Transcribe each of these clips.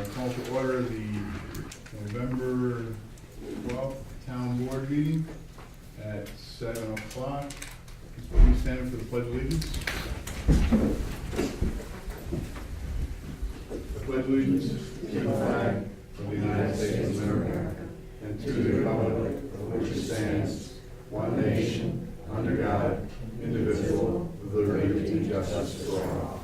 Call to order the November 12th Town Board meeting at 7 o'clock. Please stand for the Pledge of Allegiance. I pledge allegiance to the flag of the United States of America and to the republic for which it stands, one nation, under God, indivisible, with liberty and justice for all.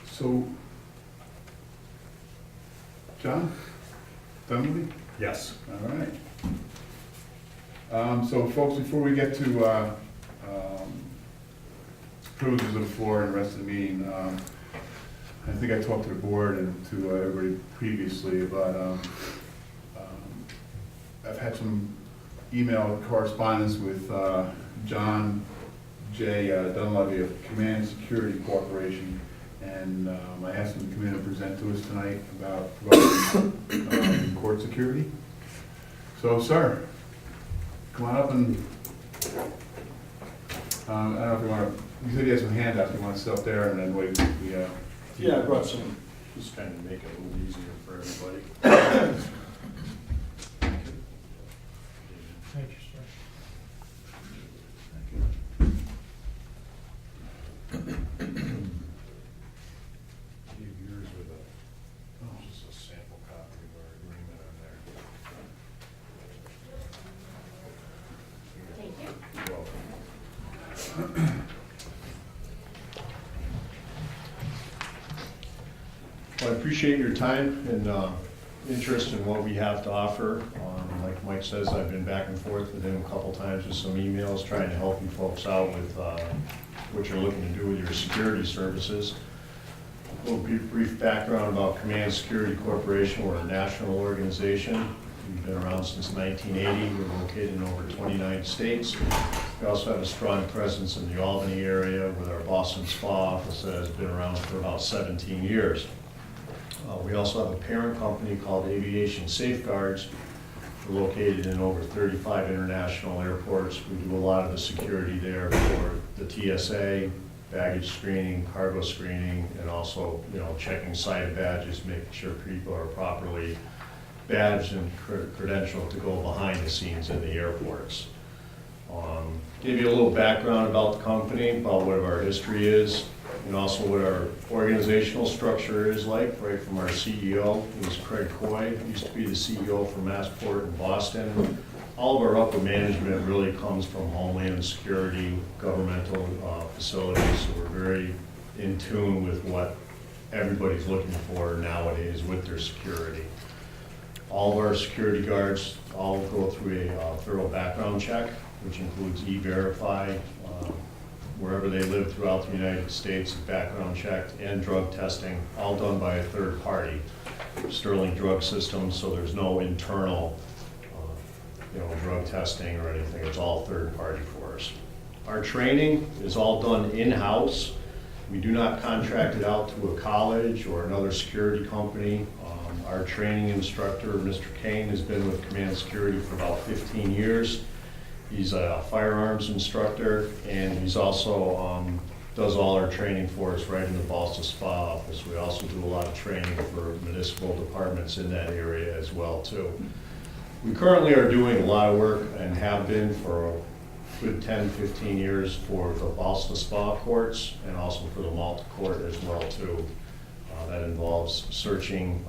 So, John, done with me? Yes. All right. So folks, before we get to privileges of the floor and the rest of the meeting, I think I talked to the board and to everybody previously about, I've had some email correspondence with John J. Dunleavy of Command Security Corporation, and I asked him to come in and present to us tonight about providing court security. So, sir, come on up and, I don't know if you want to, you said you had some handouts, you want to sit up there and then wait, Yeah, I brought some, just kind of make it a little easier for everybody. Thank you, sir. Leave yours with just a sample copy of our agreement on there. Thank you. You're welcome. Well, I appreciate your time and interest in what we have to offer. Like Mike says, I've been back and forth with him a couple times with some emails trying to help you folks out with what you're looking to do with your security services. A little brief background about Command Security Corporation. We're a national organization. We've been around since 1980. We're located in over 29 states. We also have a strong presence in the Albany area with our Boston Spa office that has been around for about 17 years. We also have a parent company called Aviation Safeguards. We're located in over 35 international airports. We do a lot of the security there for the TSA, baggage screening, cargo screening, and also, checking side badges, making sure people are properly badged and credentialed to go behind the scenes in the airports. Give you a little background about the company, about what our history is, and also what our organizational structure is like, right from our CEO, who's Craig Coy, used to be the CEO for Massport in Boston. All of our upper management really comes from Homeland Security, governmental facilities, so we're very in tune with what everybody's looking for nowadays with their security. All of our security guards all go through a thorough background check, which includes E-Verify, wherever they live throughout the United States, background checked, and drug testing, all done by a third party, Sterling Drug System, so there's no internal drug testing or anything. It's all third party for us. Our training is all done in-house. We do not contract it out to a college or another security company. Our training instructor, Mr. Kane, has been with Command Security for about 15 years. He's a firearms instructor, and he's also does all our training for us right in the Boston Spa office. We also do a lot of training for municipal departments in that area as well, too. We currently are doing a lot of work and have been for a good 10, 15 years for the Boston Spa courts and also for the Malta court as well, too. That involves searching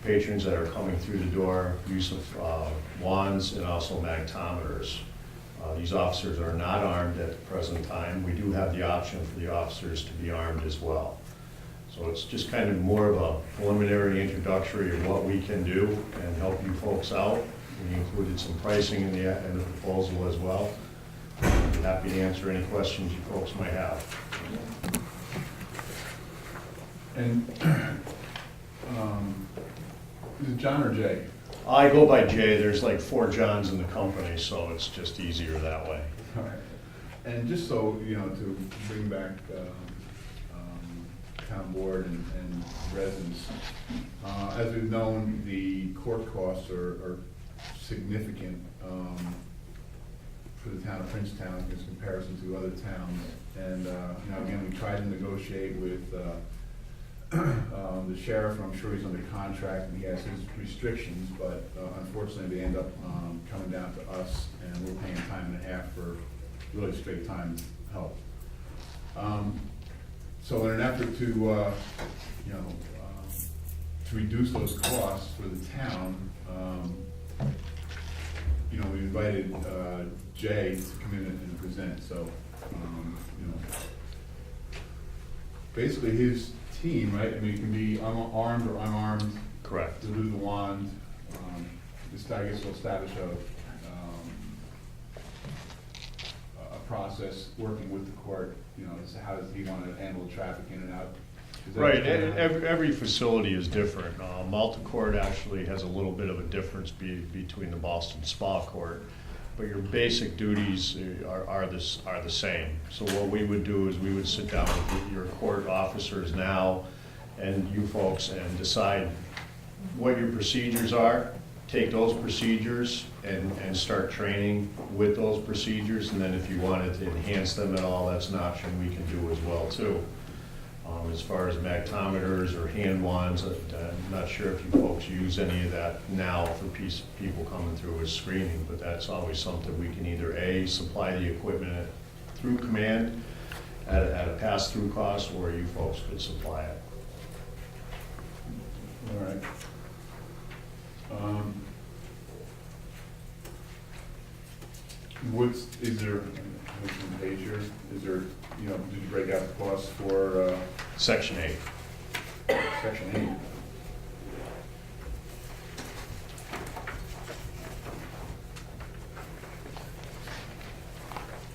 patrons that are coming through the door, use of wands, and also magnetometers. These officers are not armed at the present time. We do have the option for the officers to be armed as well. So it's just kind of more of a preliminary introductory of what we can do and help you folks out. We included some pricing in the proposal as well. I'm happy to answer any questions you folks might have. And is it John or Jay? I go by Jay, there's like 4 Johns in the company, so it's just easier that way. All right. And just so, you know, to bring back town board and residents, as we've known, the court costs are significant for the town of Princetown in comparison to other towns. And, you know, again, we tried to negotiate with the sheriff, and I'm sure he's under contract and he has his restrictions, but unfortunately, they end up coming down to us, and we're paying time and a half for really straight time help. So in an effort to, you know, to reduce those costs for the town, you know, we invited Jay to come in and present, so, you know, basically his team, right, I mean, it can be armed or unarmed. Correct. To do the wand, this, I guess, will establish a process working with the court, you know, as to how does he want to handle traffic in and out. Is that Right, what's going on? every facility is different. Multi-court actually has a little bit of a difference between the Boston Spa Court, but your basic duties are the same. So what we would do is we would sit down with your court officers now and you folks and decide what your procedures are, take those procedures and start training with those procedures, and then if you wanted to enhance them at all, that's an option we can do as well too. As far as magnetometers or hand wands, I'm not sure if you folks use any of that now for people coming through as screening, but that's always something we can either A, supply the equipment through command at a pass-through cost, or you folks could supply it. All right. Is there, on the page here, is there, you know, did you break out the costs for Section 8. Section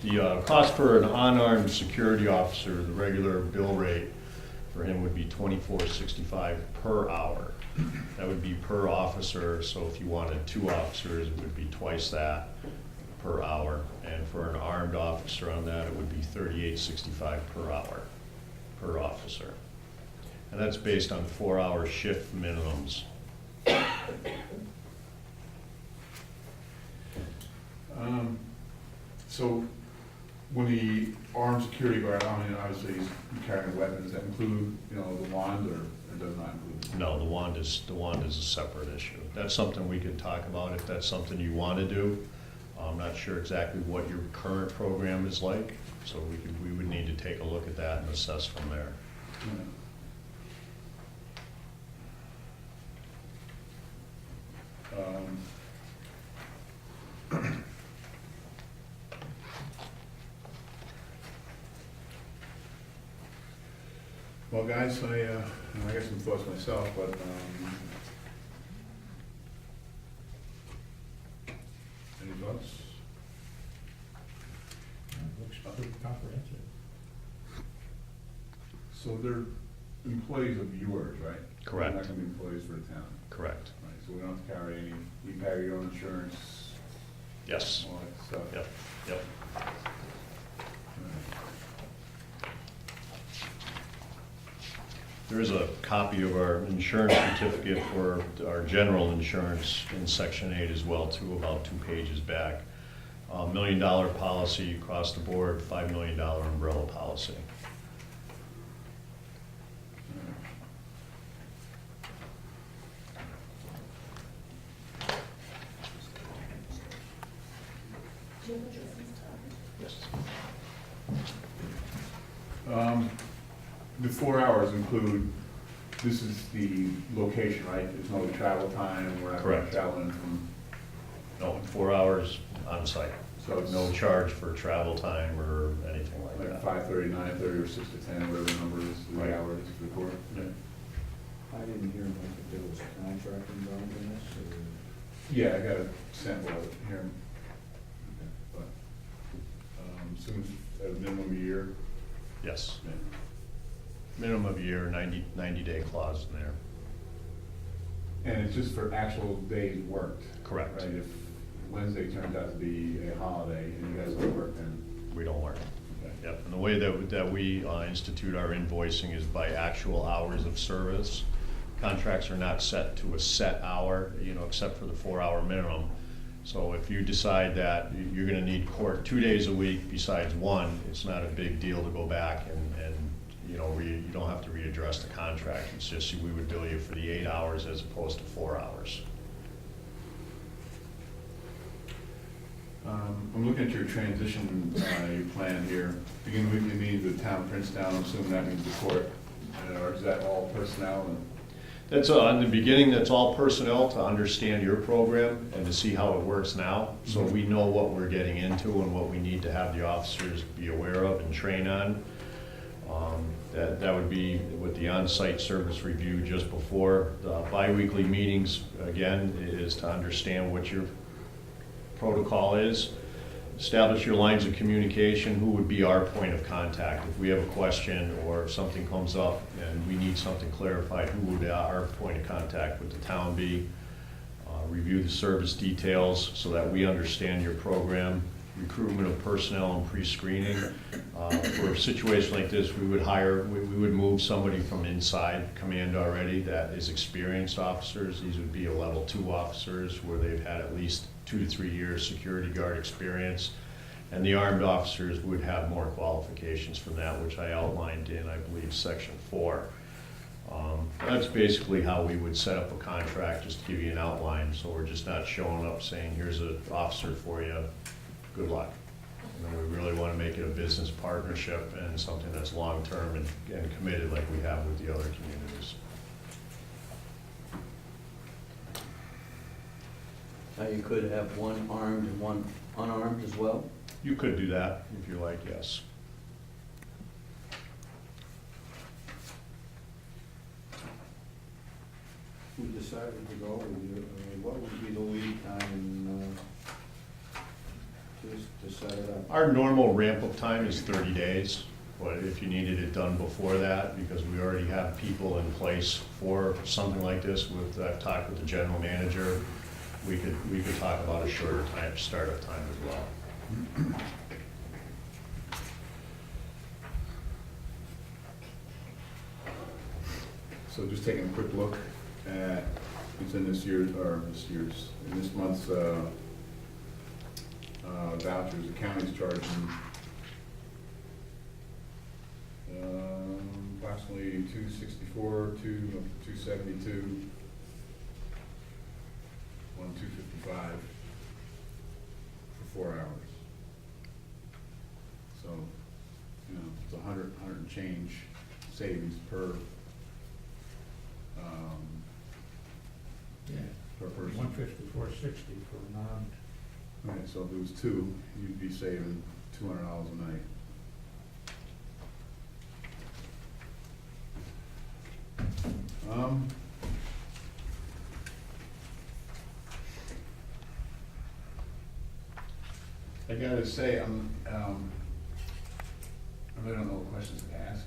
8? The cost for an unarmed security officer, the regular bill rate for him would be $24.65 per hour. That would be per officer, so if you wanted 2 officers, it would be twice that per hour. And for an armed officer on that, it would be $38.65 per hour, per officer. And that's based on 4-hour shift minimums. So when the armed security guard, I mean, obviously he's carrying a weapon, does that include, you know, the wand, or does not include? No, the wand is a separate issue. That's something we could talk about if that's something you want to do. I'm not sure exactly what your current program is like, so we would need to take a look at that and assess from there. Well, guys, I got some thoughts myself, but any thoughts? Looks pretty comprehensive. So they're employees of yours, right? Correct. They're not gonna be employees for the town, Correct. right? So we don't have to carry any, you carry your own insurance, Yes. all that stuff. Yep, yep. There is a copy of our insurance certificate for our general insurance in Section 8 as well, too, about 2 pages back. $1 million policy across the board, $5 million umbrella policy. Yes. The 4 hours include, this is the location, right? There's no travel time, we're not Correct. traveling from, No, 4 hours on site. so it's No charge for travel time or anything like like that. 5:30, 9:30, or 6 to 10, whatever the number is, the Right. hours for the court. Yeah. I didn't hear like if there was a contract involved in this, or? Yeah, I got a sample of it here. But, assume it's at a minimum a year. Yes. Minimum of a year, 90-day clause in there. And it's just for actual days worked? Correct. Right, if Wednesday turns out to be a holiday and you guys don't work, then? We don't work. Okay. Yep, and the way that we institute our invoicing is by actual hours of service. Contracts are not set to a set hour, except for the 4-hour minimum. So if you decide that you're gonna need court 2 days a week besides one, it's not a big deal to go back and you don't have to readdress the contract. It's just we would bill you for the 8 hours as opposed to 4 hours. I'm looking at your transition, your plan here. Begin weekly meetings with town of Princetown, I'm assuming that means the court, or is that all personnel? That's, in the beginning, that's all personnel to understand your program and to see how it works now. So we know what we're getting into and what we need to have the officers be aware of and train on. That would be with the on-site service review just before. The bi-weekly meetings, again, is to understand what your protocol is. Establish your lines of communication, who would be our point of contact. If we have a question or if something comes up and we need something clarified, who would our point of contact with the town be? Review the service details so that we understand your program. Recruitment of personnel and pre-screening. For a situation like this, we would move somebody from inside command already that is experienced officers. These would be a level 2 officers where they've had at least 2 to 3 years security guard experience. And the armed officers would have more qualifications from that, which I outlined in, I believe, section 4. That's basically how we would set up a contract, just to give you an outline. So we're just not showing up saying, here's an officer for you, good luck. We really want to make it a business partnership and something that's long-term and committed like we have with the other communities. Now you could have one armed and one unarmed as well? You could do that if you like, yes. We decided to go, what would be the lead time to set it up? Our normal ramp-up time is 30 days, but if you needed it done before that, because we already have people in place for something like this, I've talked with the general manager, we could talk about a shorter startup time as well. So just taking a quick look at, it's in this month's vouchers, the county's charging approximately $264, $272, $255 for 4 hours. So, it's 100 and change savings per Yeah, per person. 154.60 for non, Right, so if it was 2, you'd be saving $200 a night. I gotta say, I really don't know what questions to ask.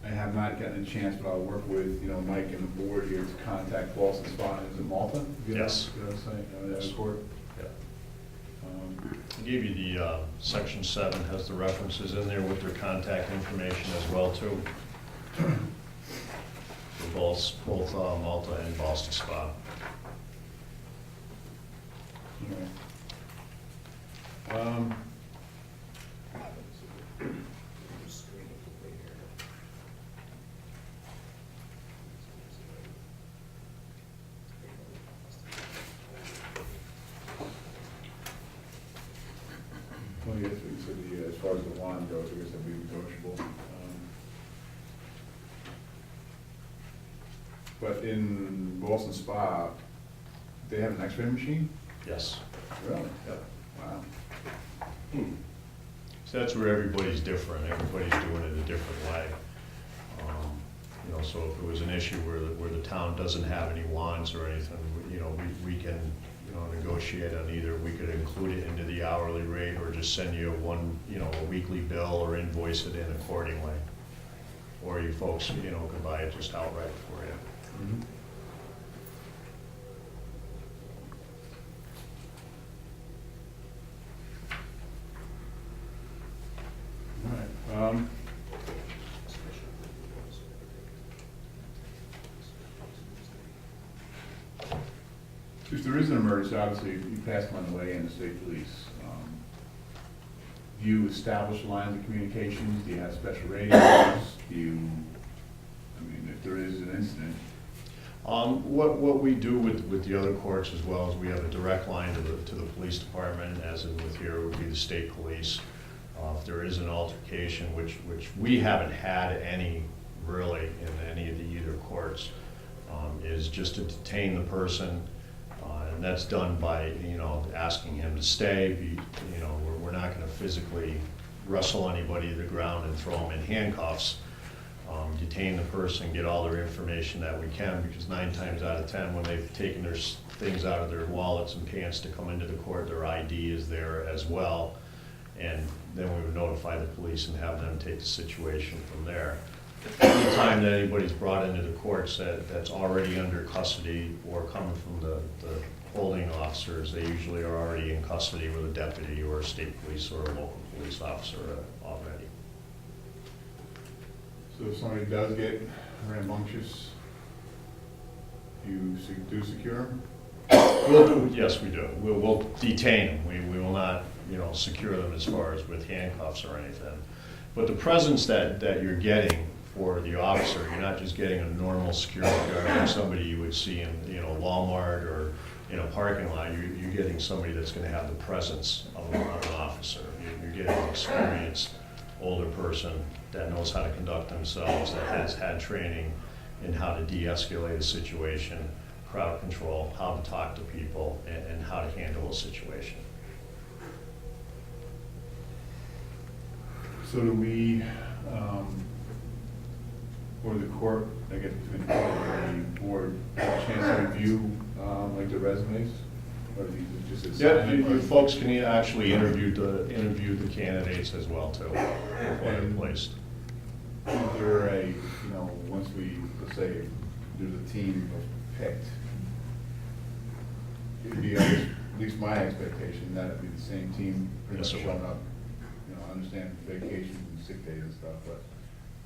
I have not gotten a chance, but I'll work with, Mike and the board here to contact Boston Spot. Is it Malta? Yes. Yes. Court. Yeah. I gave you the section 7 has the references in there with their contact information as well too. For both Malta and Boston Spa. All right. Well, yes, so as far as the wand goes, I guess that'd be negotiable. But in Boston Spa, they have an X-ray machine? Yes. Really? Yep. Wow. So that's where everybody's different. Everybody's doing it a different way. So if it was an issue where the town doesn't have any wands or anything, we can negotiate on either. We could include it into the hourly rate or just send you a weekly bill or invoice it in accordingly. or you folks, you know, can buy it just outright for you. Mhm. All right, if there is an emergency, obviously, you pass them on the way in the state police. Do you establish lines of communications? Do you have special radios? Do you, I mean, if there is an incident? What we do with the other courts as well is we have a direct line to the police department, as in with here would be the state police. If there is an altercation, which we haven't had any really in any of the either courts, is just to detain the person, and that's done by, you know, asking him to stay. You know, we're not gonna physically wrestle anybody to the ground and throw them in handcuffs. Detain the person, get all their information that we can, because 9 times out of 10, when they've taken their things out of their wallets and pants to come into the court, their ID is there as well. And then we would notify the police and have them take the situation from there. Anytime that anybody's brought into the courts that's already under custody or coming from the holding officers, they usually are already in custody with a deputy or a state police or a local police officer already. So if somebody does get rambunctious, you do secure them? Yes, we do. We'll detain them. We will not, you know, secure them as far as with handcuffs or anything. But the presence that you're getting for the officer, you're not just getting a normal security guard like somebody you would see in, you know, Walmart or in a parking lot. You're getting somebody that's gonna have the presence of an officer. You're getting an experienced, older person that knows how to conduct themselves, that has had training in how to de-escalate a situation, crowd control, how to talk to people, and how to handle a situation. So do we, or the court, I guess between the court and the board, have a chance to review, like the resumes? Or do you just Yeah, assign you them? folks can actually interview the candidates as well too, before they're placed. Is there a, you know, once we, let's say, there's a team picked, it'd be, at least my expectation, that it'd be the same team pretty much Yes, it would. showing up. You know, I understand vacations and sick days and stuff, but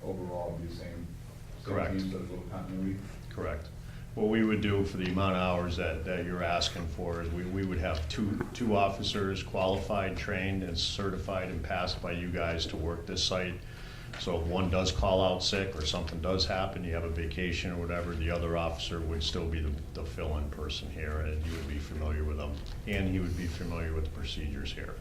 overall, it'd be the same Correct. team, so there's a little continuity. Correct. What we would do for the amount of hours that you're asking for is we would have two officers qualified, trained, and certified and passed by you guys to work this site. So if one does call out sick or something does happen, you have a vacation or whatever, the other officer would still be the fill-in person here, and you would be familiar with them, and he would be familiar with the procedures here.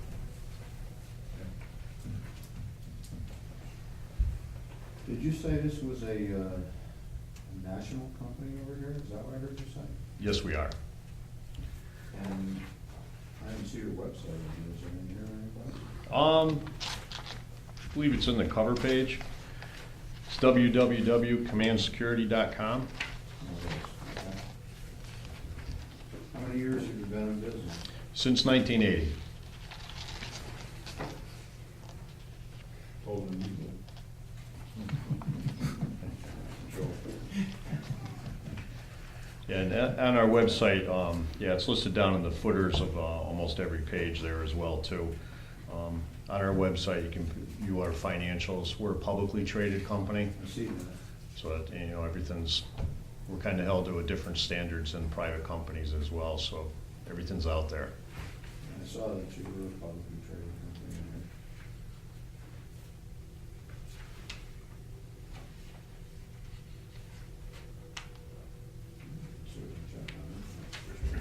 Did you say this was a national company over here? Is that what I heard you say? Yes, we are. And I didn't see your website. Is it in here or anything? I believe it's in the cover page. It's www.commandsecurity.com. No, it is. Okay. How many years have you been in business? Since 1980. Older than you. Joe. Yeah, and on our website, yeah, it's listed down in the footers of almost every page there as well, too. On our website, you can view our financials. We're a publicly traded company, I see that. so that, you know, we're kind of held to a different standards than private companies as well, so everything's out there. And I saw that you were a publicly traded company in here. Certainly check on it, that's for sure.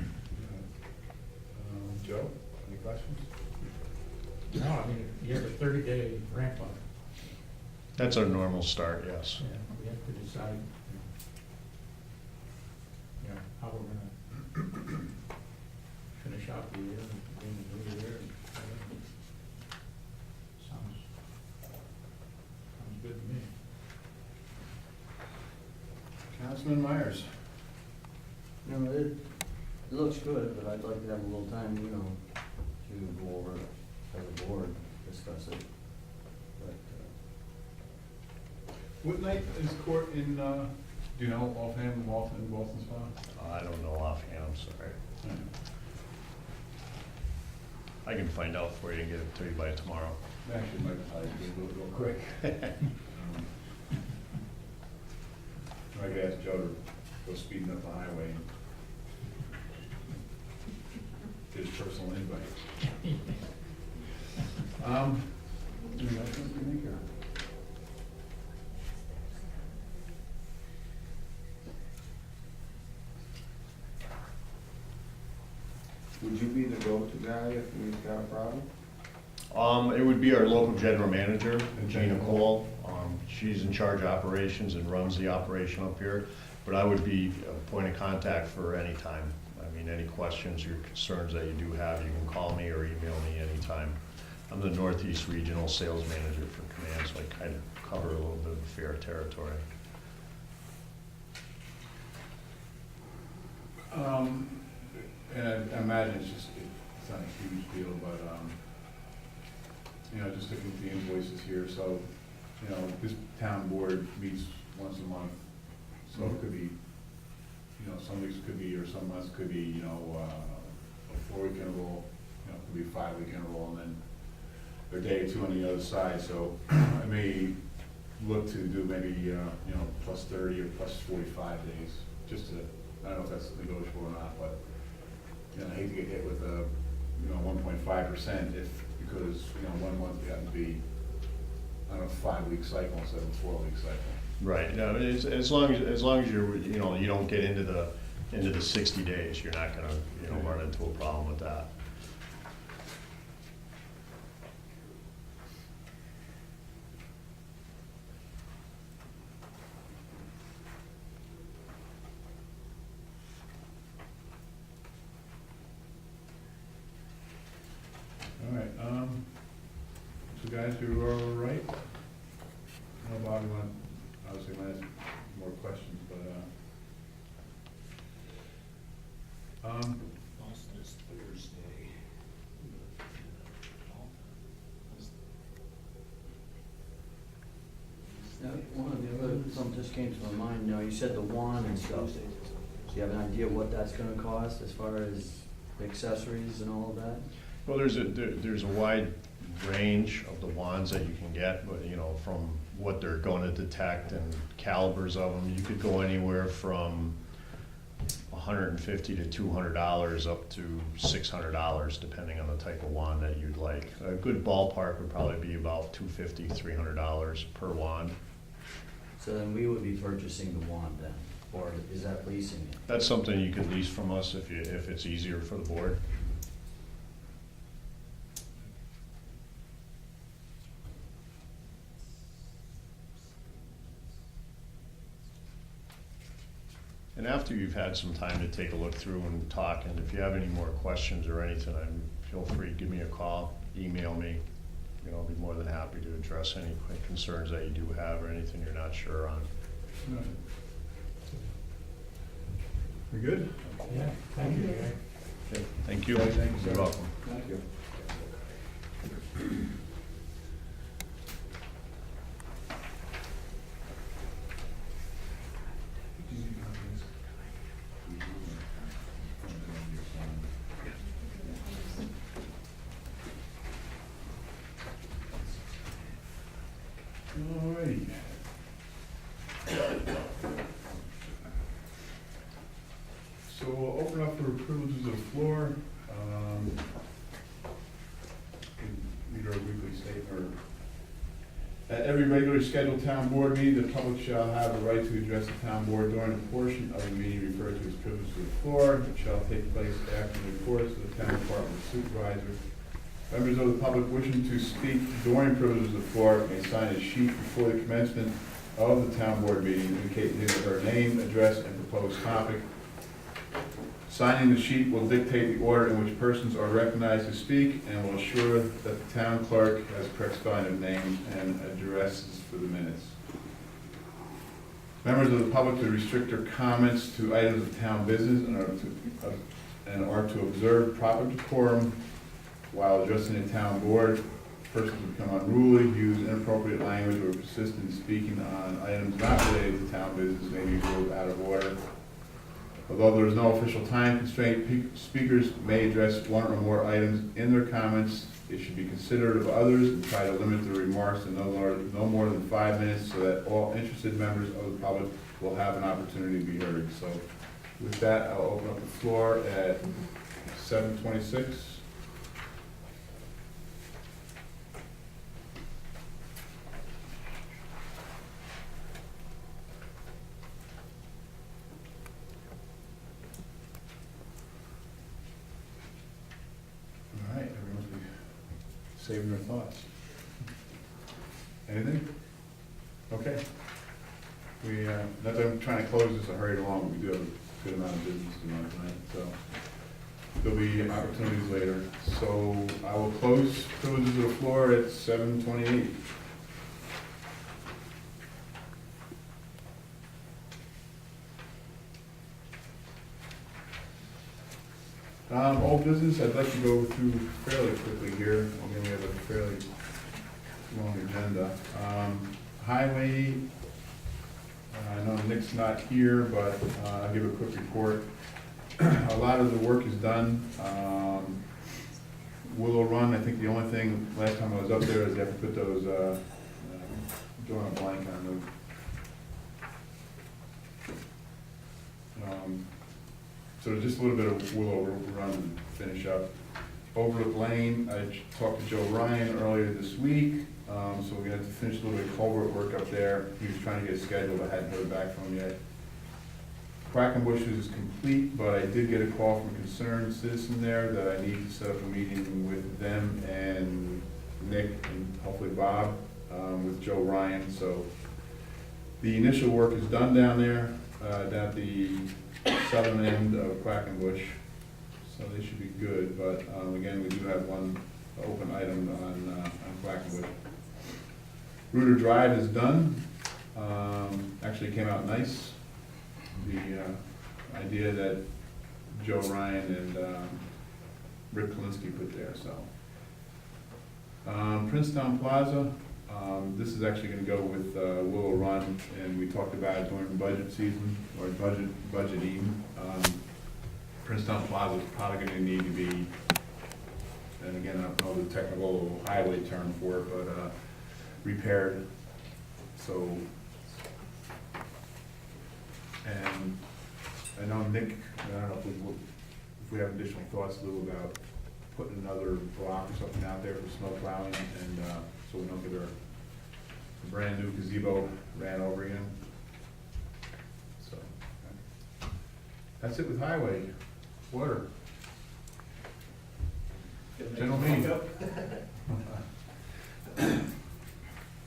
Joe, any questions? No, I mean, you have a 30-day ramp up. That's our normal start, yes. Yeah, we have to decide, you know, how we're gonna finish out the year and begin the new year. Sounds good to me. Councilman Myers? You know, it looks good, but I'd like to have a little time, you know, to go over it as a board, discuss it. But What night is court in, do you know offhand, Walton Spa? I don't know offhand, I'm sorry. I can find out for you and get it to you by tomorrow. Actually, might probably be a little quick. I could ask Joe to go speeding up the highway and get his personal invite. Do we have something to make here? Would you be the go-to guy if we've got a problem? It would be our local general manager, Gina Cole. She's in charge of operations and runs the operation up here, but I would be a point of contact for any time. I mean, any questions or concerns that you do have, you can call me or email me anytime. I'm the Northeast Regional Sales Manager for Command, so I kind of cover a little bit of a fair territory. And I imagine it's not a huge deal, but, you know, just looking at the invoices here, so, you know, this town board meets once a month, so it could be, you know, some weeks could be, or some months could be, you know, a 4-week interval, you know, could be a 5-week interval, and then a day or two on the other side, so I may look to do maybe, you know, plus 30 or plus 45 days, just to, I don't know if that's negotiable or not, but, you know, I hate to get hit with a, you know, 1.5% because, you know, 1 month we happen to be on a 5-week cycle instead of a 4-week cycle. Right, no, as long as you're, you know, you don't get into the 60 days, you're not gonna, you know, run into a problem with that. All right, so guys, you are all right? I know Bobby want, obviously might ask more questions, but, Boston is Thursday. Now, one of the other, something just came to my mind, you said the wand and stuff. Do you have an idea what that's gonna cost as far as accessories and all of that? Well, there's a wide range of the wands that you can get, but, you know, from what they're gonna detect and calibers of them, you could go anywhere from $150 to $200 up to $600, depending on the type of wand that you'd like. A good ballpark would probably be about $250, $300 per wand. So then we would be purchasing the wand then, or is that leasing it? That's something you could lease from us if it's easier for the board. And after you've had some time to take a look through and talk, and if you have any more questions or anything, feel free to give me a call, email me. You know, I'll be more than happy to address any concerns that you do have or anything you're not sure on. all right. We good? Yeah, thank you, Gary. Okay, thank you. Okay, thank you, sir. You're welcome. Thank you. Alrighty. So we'll open up for privileges of the floor. Read our weekly statement. At every regularly scheduled town board meeting, the public shall have the right to address the town board during a portion of the meeting referred to as privileges of the floor, which shall take place after the reports of the town department supervisor. Members of the public wishing to speak during privileges of the floor may sign a sheet before the commencement of the town board meeting indicating his or her name, address, and proposed topic. Signing the sheet will dictate the order in which persons are recognized to speak and will assure that the town clerk has correct spelling of names and addresses for the minutes. Members of the public to restrict their comments to items of town business and are to observe proper decorum while addressing the town board. persons become unruly, use inappropriate language, or persist in speaking on items not related to town business may be ruled out of order. Although there is no official time constraint, speakers may address one or more items in their comments. It should be considerate of others and try to limit their remarks to no more than 5 minutes so that all interested members of the public will have an opportunity to be heard. So with that, I'll open up the floor at 7:26. All right, everyone's saving their thoughts. Anything? Okay. We, not that I'm trying to close this or hurry it along, we do have a good amount of business tonight, so there'll be opportunities later. So I will close privileges of the floor at 7:28. Old business, I'd like to go through fairly quickly here. Again, we have a fairly long agenda. Highway, I know Nick's not here, but I'll give a quick report. A lot of the work is done. Willow Run, I think the only thing, last time I was up there, is they have to put those, drawing a blank on them. So just a little bit of Willow Run to finish up. Overlook Lane, I talked to Joe Ryan earlier this week, so we're gonna have to finish a little bit of culvert work up there. He was trying to get it scheduled, I hadn't heard back from him yet. Quackenbush is complete, but I did get a call from a concerned citizen there that I need to set up a meeting with them and Nick and hopefully Bob, with Joe Ryan. So the initial work is done down there, down at the southern end of Quackenbush. So they should be good, but again, we do have one open item on Quackenbush. Rooter Drive is done. Actually came out nice. The idea that Joe Ryan and Rick Kalinsky put there, so. Princetown Plaza, this is actually gonna go with Willow Run, and we talked about it during budget season, or budgeting. Princetown Plaza is probably gonna need to be, and again, I don't know the technical highway term for it, but repaired. So, and I know Nick, I don't know if we have additional thoughts, Lou, about putting another block or something out there for snow plowing, and so we don't get our brand new gazebo ran over again. So, that's it with highway. Water. General meeting.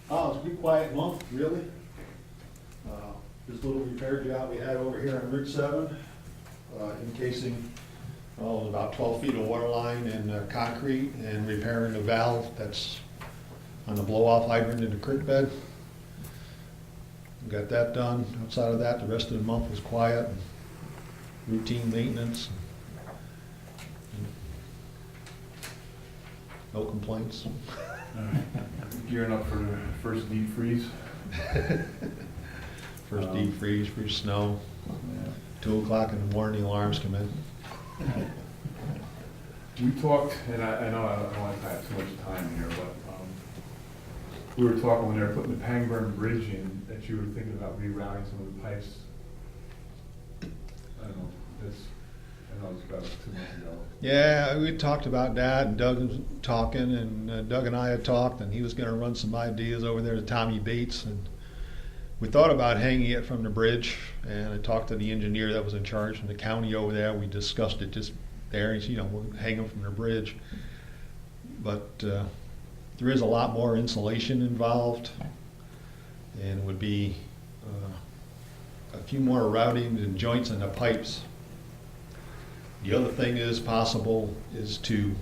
Oh, it's a pretty quiet month, really. This little repair job we had over here on Route 7, encasing, about 12 feet of water line and concrete, and repairing the valve that's on the blow-off hydrant in the creek bed. Got that done. Outside of that, the rest of the month was quiet, routine maintenance. No complaints. Gearing up for the first deep freeze. First deep freeze, first snow. Yeah. 2 o'clock in the morning, the alarms come in. We talked, and I know I don't want to have too much time here, but we were talking when they were putting the Pangburn Bridge in, that you were thinking about rerouting some of the pipes. I don't know, I know it's about 2 months ago. Yeah, we talked about that, and Doug was talking, and Doug and I had talked, and he was gonna run some ideas over there to Tommy Bates, and we thought about hanging it from the bridge, and I talked to the engineer that was in charge from the county over there. We discussed it just there, and we'll hang them from the bridge. But there is a lot more insulation involved, and it would be a few more routings and joints in the pipes. The other thing is possible is to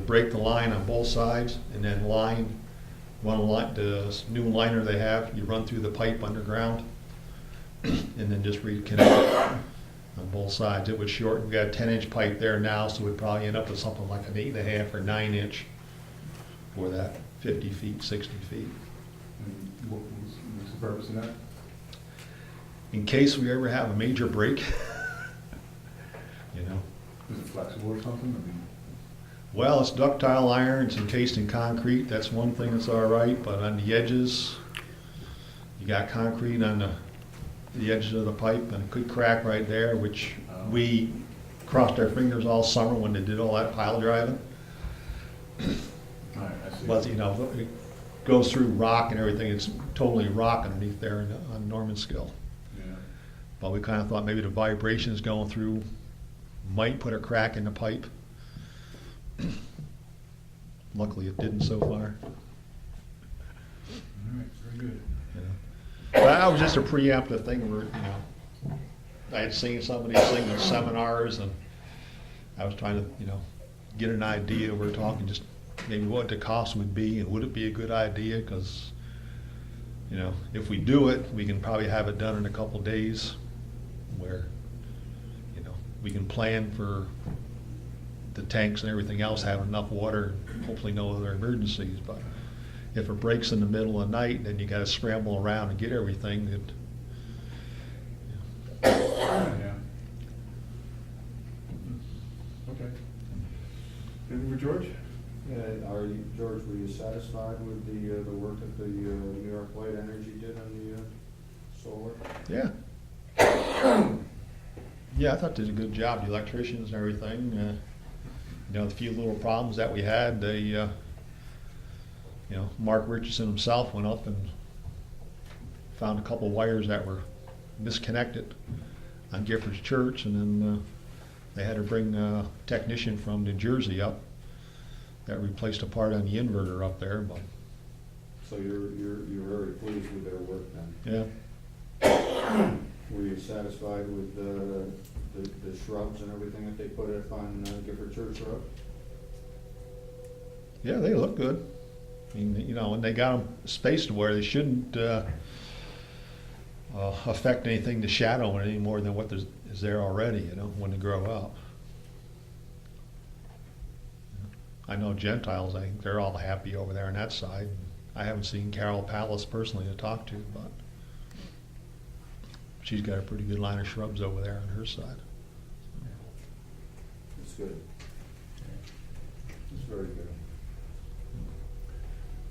break the line on both sides and then line the new liner they have, you run through the pipe underground and then just reconnect it on both sides. It would shorten. We got a 10-inch pipe there now, so we'd probably end up with something like an 8.5 or 9-inch for that 50 feet, 60 feet. And what's the purpose of that? In case we ever have a major break, you know. Is it flexible or something? I mean, Well, it's ductile iron, it's encased in concrete, that's one thing that's all right, but on the edges, you got concrete on the edges of the pipe, and it could crack right there, which we crossed our fingers all summer when they did all that pile driving. all right, I see. But, you know, it goes through rock and everything, it's totally rock underneath there on Normanskill. Yeah. But we kind of thought maybe the vibrations going through might put a crack in the pipe. Luckily, it didn't so far. All right, very good. You know. But that was just a preemptive thing where, you know, I had seen some of these things in seminars, and I was trying to, you know, get an idea. We were talking just maybe what the cost would be, and would it be a good idea? Because, you know, if we do it, we can probably have it done in a couple days, where, you know, we can plan for the tanks and everything else, have enough water, hopefully no other emergencies. But if it breaks in the middle of the night, then you got to scramble around and get everything. Yeah. Okay. Anything for George? Yeah, George, were you satisfied with the work that the New York Light Energy did on the solar? Yeah. Yeah, I thought they did a good job, the electricians and everything. You know, the few little problems that we had, they, you know, Mark Richardson himself went up and found a couple wires that were misconnected on Giffords Church, and then they had to bring a technician from New Jersey up that replaced a part on the inverter up there. But So you're very pleased with their work then? yeah, Were you satisfied with the shrubs and everything that they put up on Gifford Church Road? yeah, they look good. I mean, you know, and they got them spaced to where they shouldn't affect anything to shadow any more than what is there already, you know, when they grow up. I know Gentiles, I think they're all happy over there on that side. I haven't seen Carol Palace personally to talk to, but she's got a pretty good line of shrubs over there on her side. It's good. It's very good.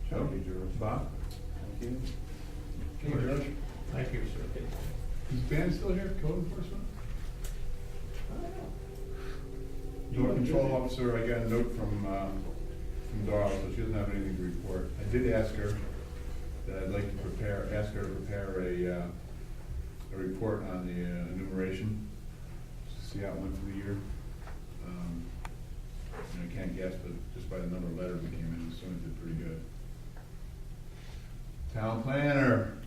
Joe? Thank you, George. Bob? Thank you. Hey, George. Thank you, sir. Is Dan still here, code enforcement? Door control officer, I got a note from Darla, so she doesn't have anything to report. I did ask her that I'd like to ask her to prepare a report on the enumeration, to see how it went for the year. I can't guess, but just by the number of letters that came in, I assume it did pretty good. Town planner.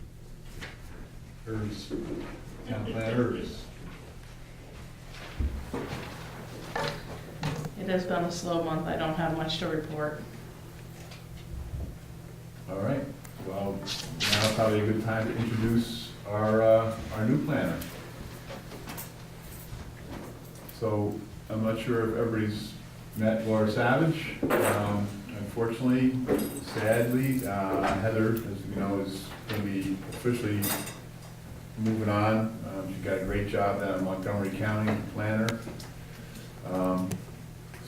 Town planners. It has been a slow month. I don't have much to report. All right, well, now's probably a good time to introduce our new planner. So, I'm not sure if everybody's met Laura Savage. Unfortunately, sadly, Heather, as you know, is going to be officially moving on. She got a great job down in Montgomery County planner.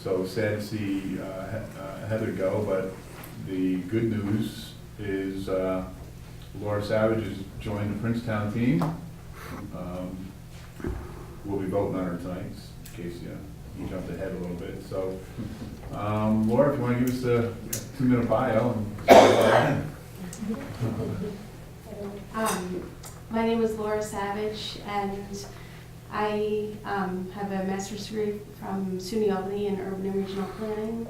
So sad to see Heather go, but the good news is Laura Savage has joined the Princetown team. We'll be voting on her tonight, in case you jumped ahead a little bit. So, Laura, if you want to give us a 2-minute bio. My name is Laura Savage, and I have a master's degree from SUNY Albany in urban and regional planning.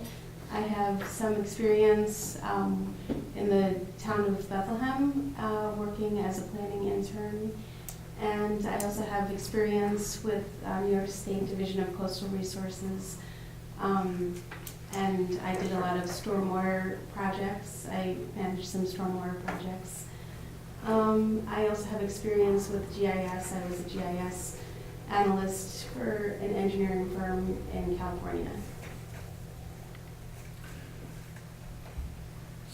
I have some experience in the town of Bethlehem, working as a planning intern. And I also have experience with New York State Division of Coastal Resources. And I did a lot of stormwater projects. I managed some stormwater projects. I also have experience with GIS. I was a GIS analyst for an engineering firm in California.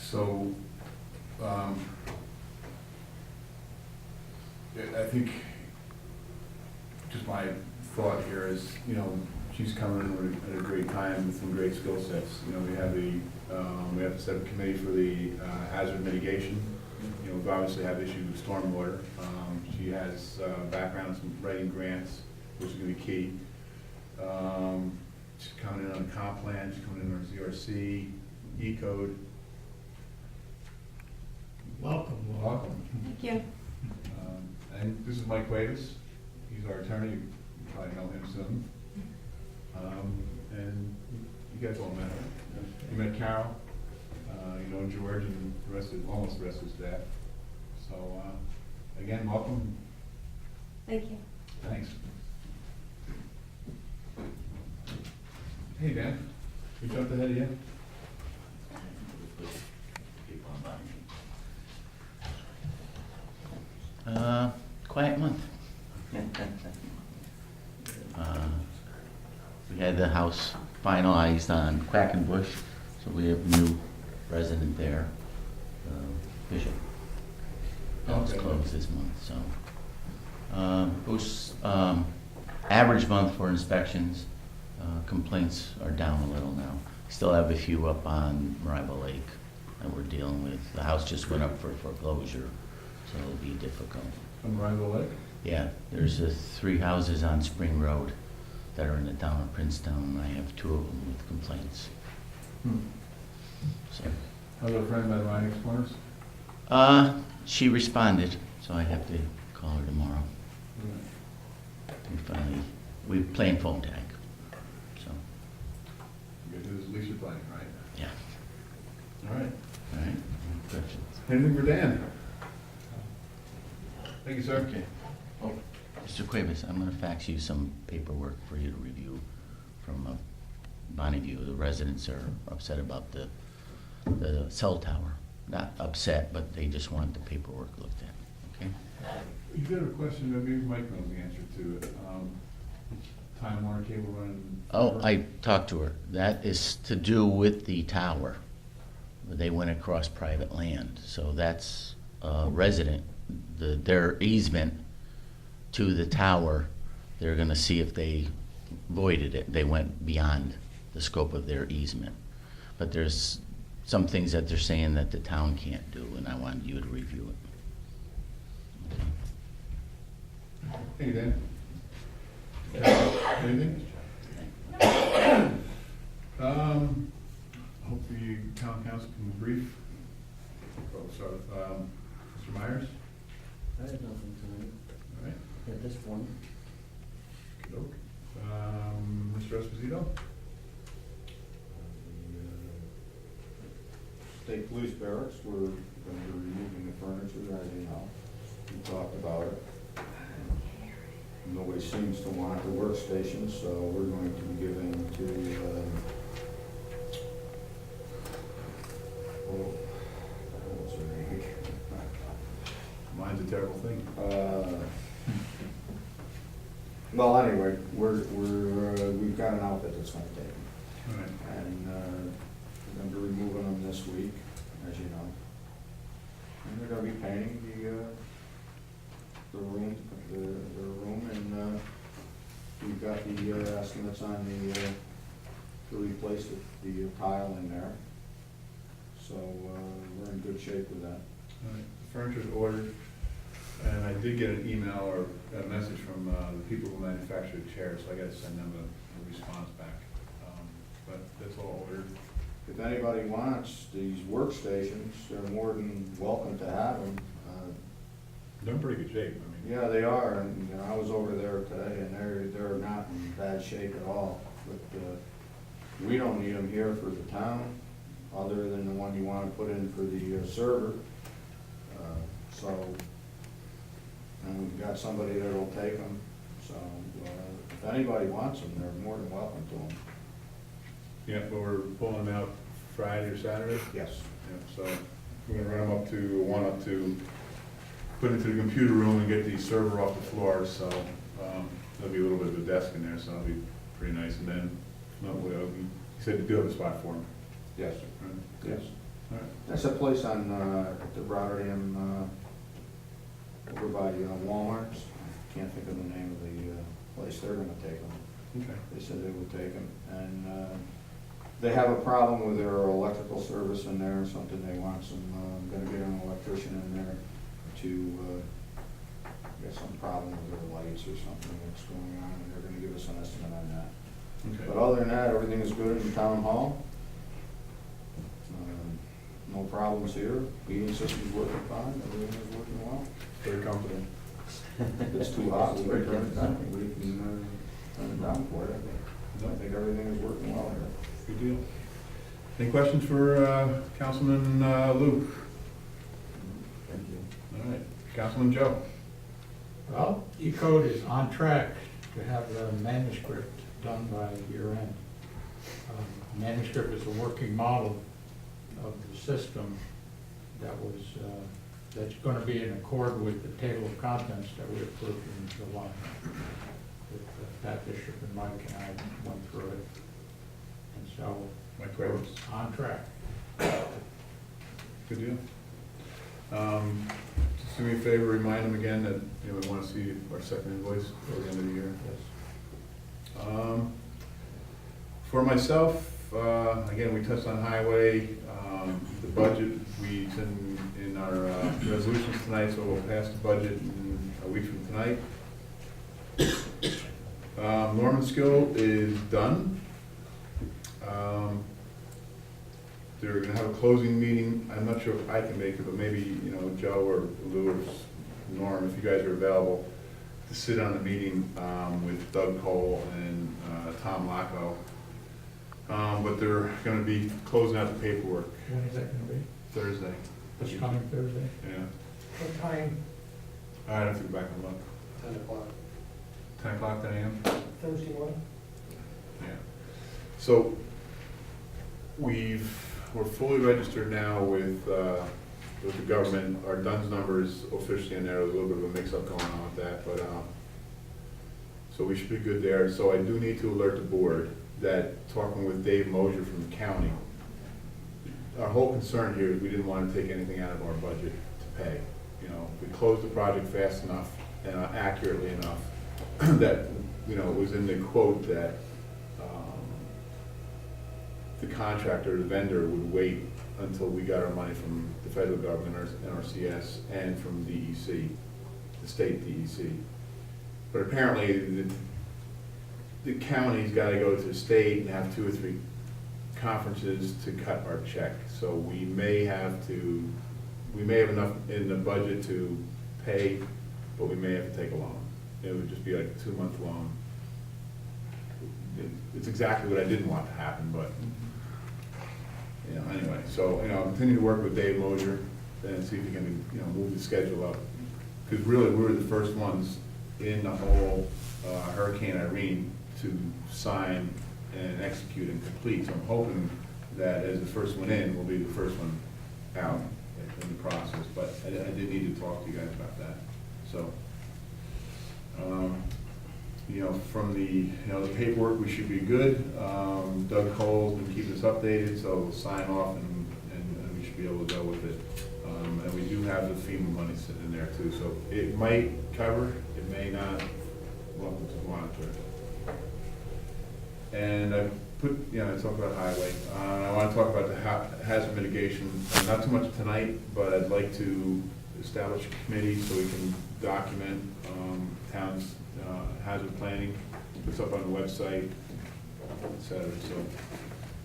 So, I think, just my thought here is, you know, she's coming in at a great time with some great skill sets. You know, we have the set up committee for the hazard mitigation. You know, we obviously have issues with stormwater. She has background in writing grants, which is gonna be key. She's coming in on a comp plan, she's coming in on ZRC, E-code. Welcome, Laura. Welcome. Thank you. And this is Mike Wavis, he's our attorney, you probably know him soon. And you guys all met her. You met Carol, you know George and the rest of, almost the rest of the staff. So, again, welcome, Thank you. thanks. Hey, Dan, we jumped ahead of you. Quiet month. We had the house finalized on Quackenbush, so we have a new resident there, Bishop. That was Okay. closed this month, so. It was, average month for inspections. Complaints are down a little now. Still have a few up on Mariva Lake that we're dealing with. The house just went up for foreclosure, so it'll be difficult. From Rival Lake? Yeah, there's 3 houses on Spring Road that are in the town of Princetown, and I have 2 of them with complaints. So, How's our friend by the Rhinex Corners? she responded, so I have to call her tomorrow. We playing phone tag, so, Good news, at least you're playing, right? yeah. All right. All right, any questions? Anything for Dan? Thank you, sir. Okay. Oh, Mr. Cuevas, I'm gonna fax you some paperwork for you to review from Bonneview. The residents are upset about the cell tower. Not upset, but they just want the paperwork looked at, okay? You got a question that maybe Mike knows the answer to it. Time Warner cable run. Oh, I talked to her. That is to do with the tower. They went across private land, so that's resident. Their easement to the tower, they're gonna see if they voided it. They went beyond the scope of their easement. But there's some things that they're saying that the town can't do, and I wanted you to review it. Hey, Dan. Anything? Hopefully town council can be brief. We'll start with Mr. Myers. I have nothing tonight All right. at this point. Okey-doke. Mr. Esposito? State Police Barracks, we're going to be removing the furniture, as you know. We talked about it. Nobody seems to want the workstation, so we're going to be giving to, what's her name? Mine's a terrible thing. Well, anyway, we've got an outfit that's gonna take them. All right. And we're gonna be removing them this week, as you know. And they're gonna be painting the room, and we've got the estimates on to replace the tile in there. So we're in good shape with that. All right. The furniture's ordered, and I did get an email or a message from the people who manufacture the chairs, so I gotta send them a response back. But that's all ordered. If anybody wants these workstations, they're more than welcome to have them. They're in pretty good shape, I mean. Yeah, they are, and you know, I was over there today, and they're not in bad shape at all. But we don't need them here for the town, other than the one you want to put in for the server. So, and we've got somebody that'll take them. So, if anybody wants them, they're more than welcome to them. Yeah, but we're pulling them out Friday or Saturday? Yes. Yeah, so we're gonna run them up to, put into the computer room and get the server off the floor, so, there'll be a little bit of a desk in there, so that'll be pretty nice, and then, no, he said you do have a spot for him. Yes. Right? Yes. All right. That's a place on, at the Rotterdam, over by Walmart's. Can't think of the name of the place. They're gonna take them. Okay. They said they would take them. And they have a problem with their electrical service in there or something. They want some, gonna get an electrician in there to, get some problem with their lights or something that's going on, and they're gonna give us an estimate on that. Okay. But other than that, everything is good in the town hall. No problems here. Heating system's working fine. Everything is working well. Very comfortable. If it's too hot, we can turn it down. We can turn it down for it. I think everything is working well here. Good deal. Any questions for Councilman Luke? Thank you. All right, Councilman Joe? Well, E-code is on track to have the manuscript done by year end. Manuscript is a working model of the system that was, that's gonna be in accord with the table of contents that we approved in July. With Pat Bishop and Mike and I went through it. And so, Mike we're Rhodes. on track. Good deal. Just do me a favor, remind them again that, you know, we want to see our second invoice at the end of the year. Yes. For myself, again, we touched on highway, the budget, it's in our resolutions tonight, so we'll pass the budget in a week from tonight. Norman Skill is done. They're gonna have a closing meeting. I'm not sure if I can make it, but maybe, you know, Joe or Lou or Norm, if you guys are available, to sit on the meeting with Doug Cole and Tom Lacko. But they're gonna be closing out the paperwork When is that gonna be? Thursday. This coming Thursday? Yeah. What time? I'd have to go back and look. 10 o'clock, 10 o'clock, 10 a.m.? Thursday morning? Yeah. So we're fully registered now with the government. Our DUNS number is officially in there. There's a little bit of a mix-up going on with that, but, so we should be good there. So I do need to alert the board that talking with Dave Mosier from the county, our whole concern here is we didn't want to take anything out of our budget to pay. You know, we closed the project fast enough and accurately enough that, you know, it was in the quote that the contractor, the vendor, would wait until we got our money from the federal government, NRCS, and from DEC, the state DEC. But apparently, the county's got to go to the state and have 2 or 3 conferences to cut our check. So we may have enough in the budget to pay, but we may have to take a loan. It would just be like a 2-month loan. It's exactly what I didn't want to happen, but, you know, anyway. So, you know, I'll continue to work with Dave Mosier and see if he can, you know, move the schedule up. Because really, we were the first ones in the whole Hurricane Irene to sign and execute and complete. So I'm hoping that as the first one in, we'll be the first one out in the process. But I did need to talk to you guys about that. So, you know, from the paperwork, we should be good. Doug Cole's been keeping us updated, so we'll sign off and we should be able to go with it. And we do have the FEMA money sitting in there too, so it might cover, it may not. Welcome to monitor. And I I talked about highway. I want to talk about the hazard mitigation, not too much tonight, but I'd like to establish a committee so we can document town's hazard planning. It's up on the website, etc. So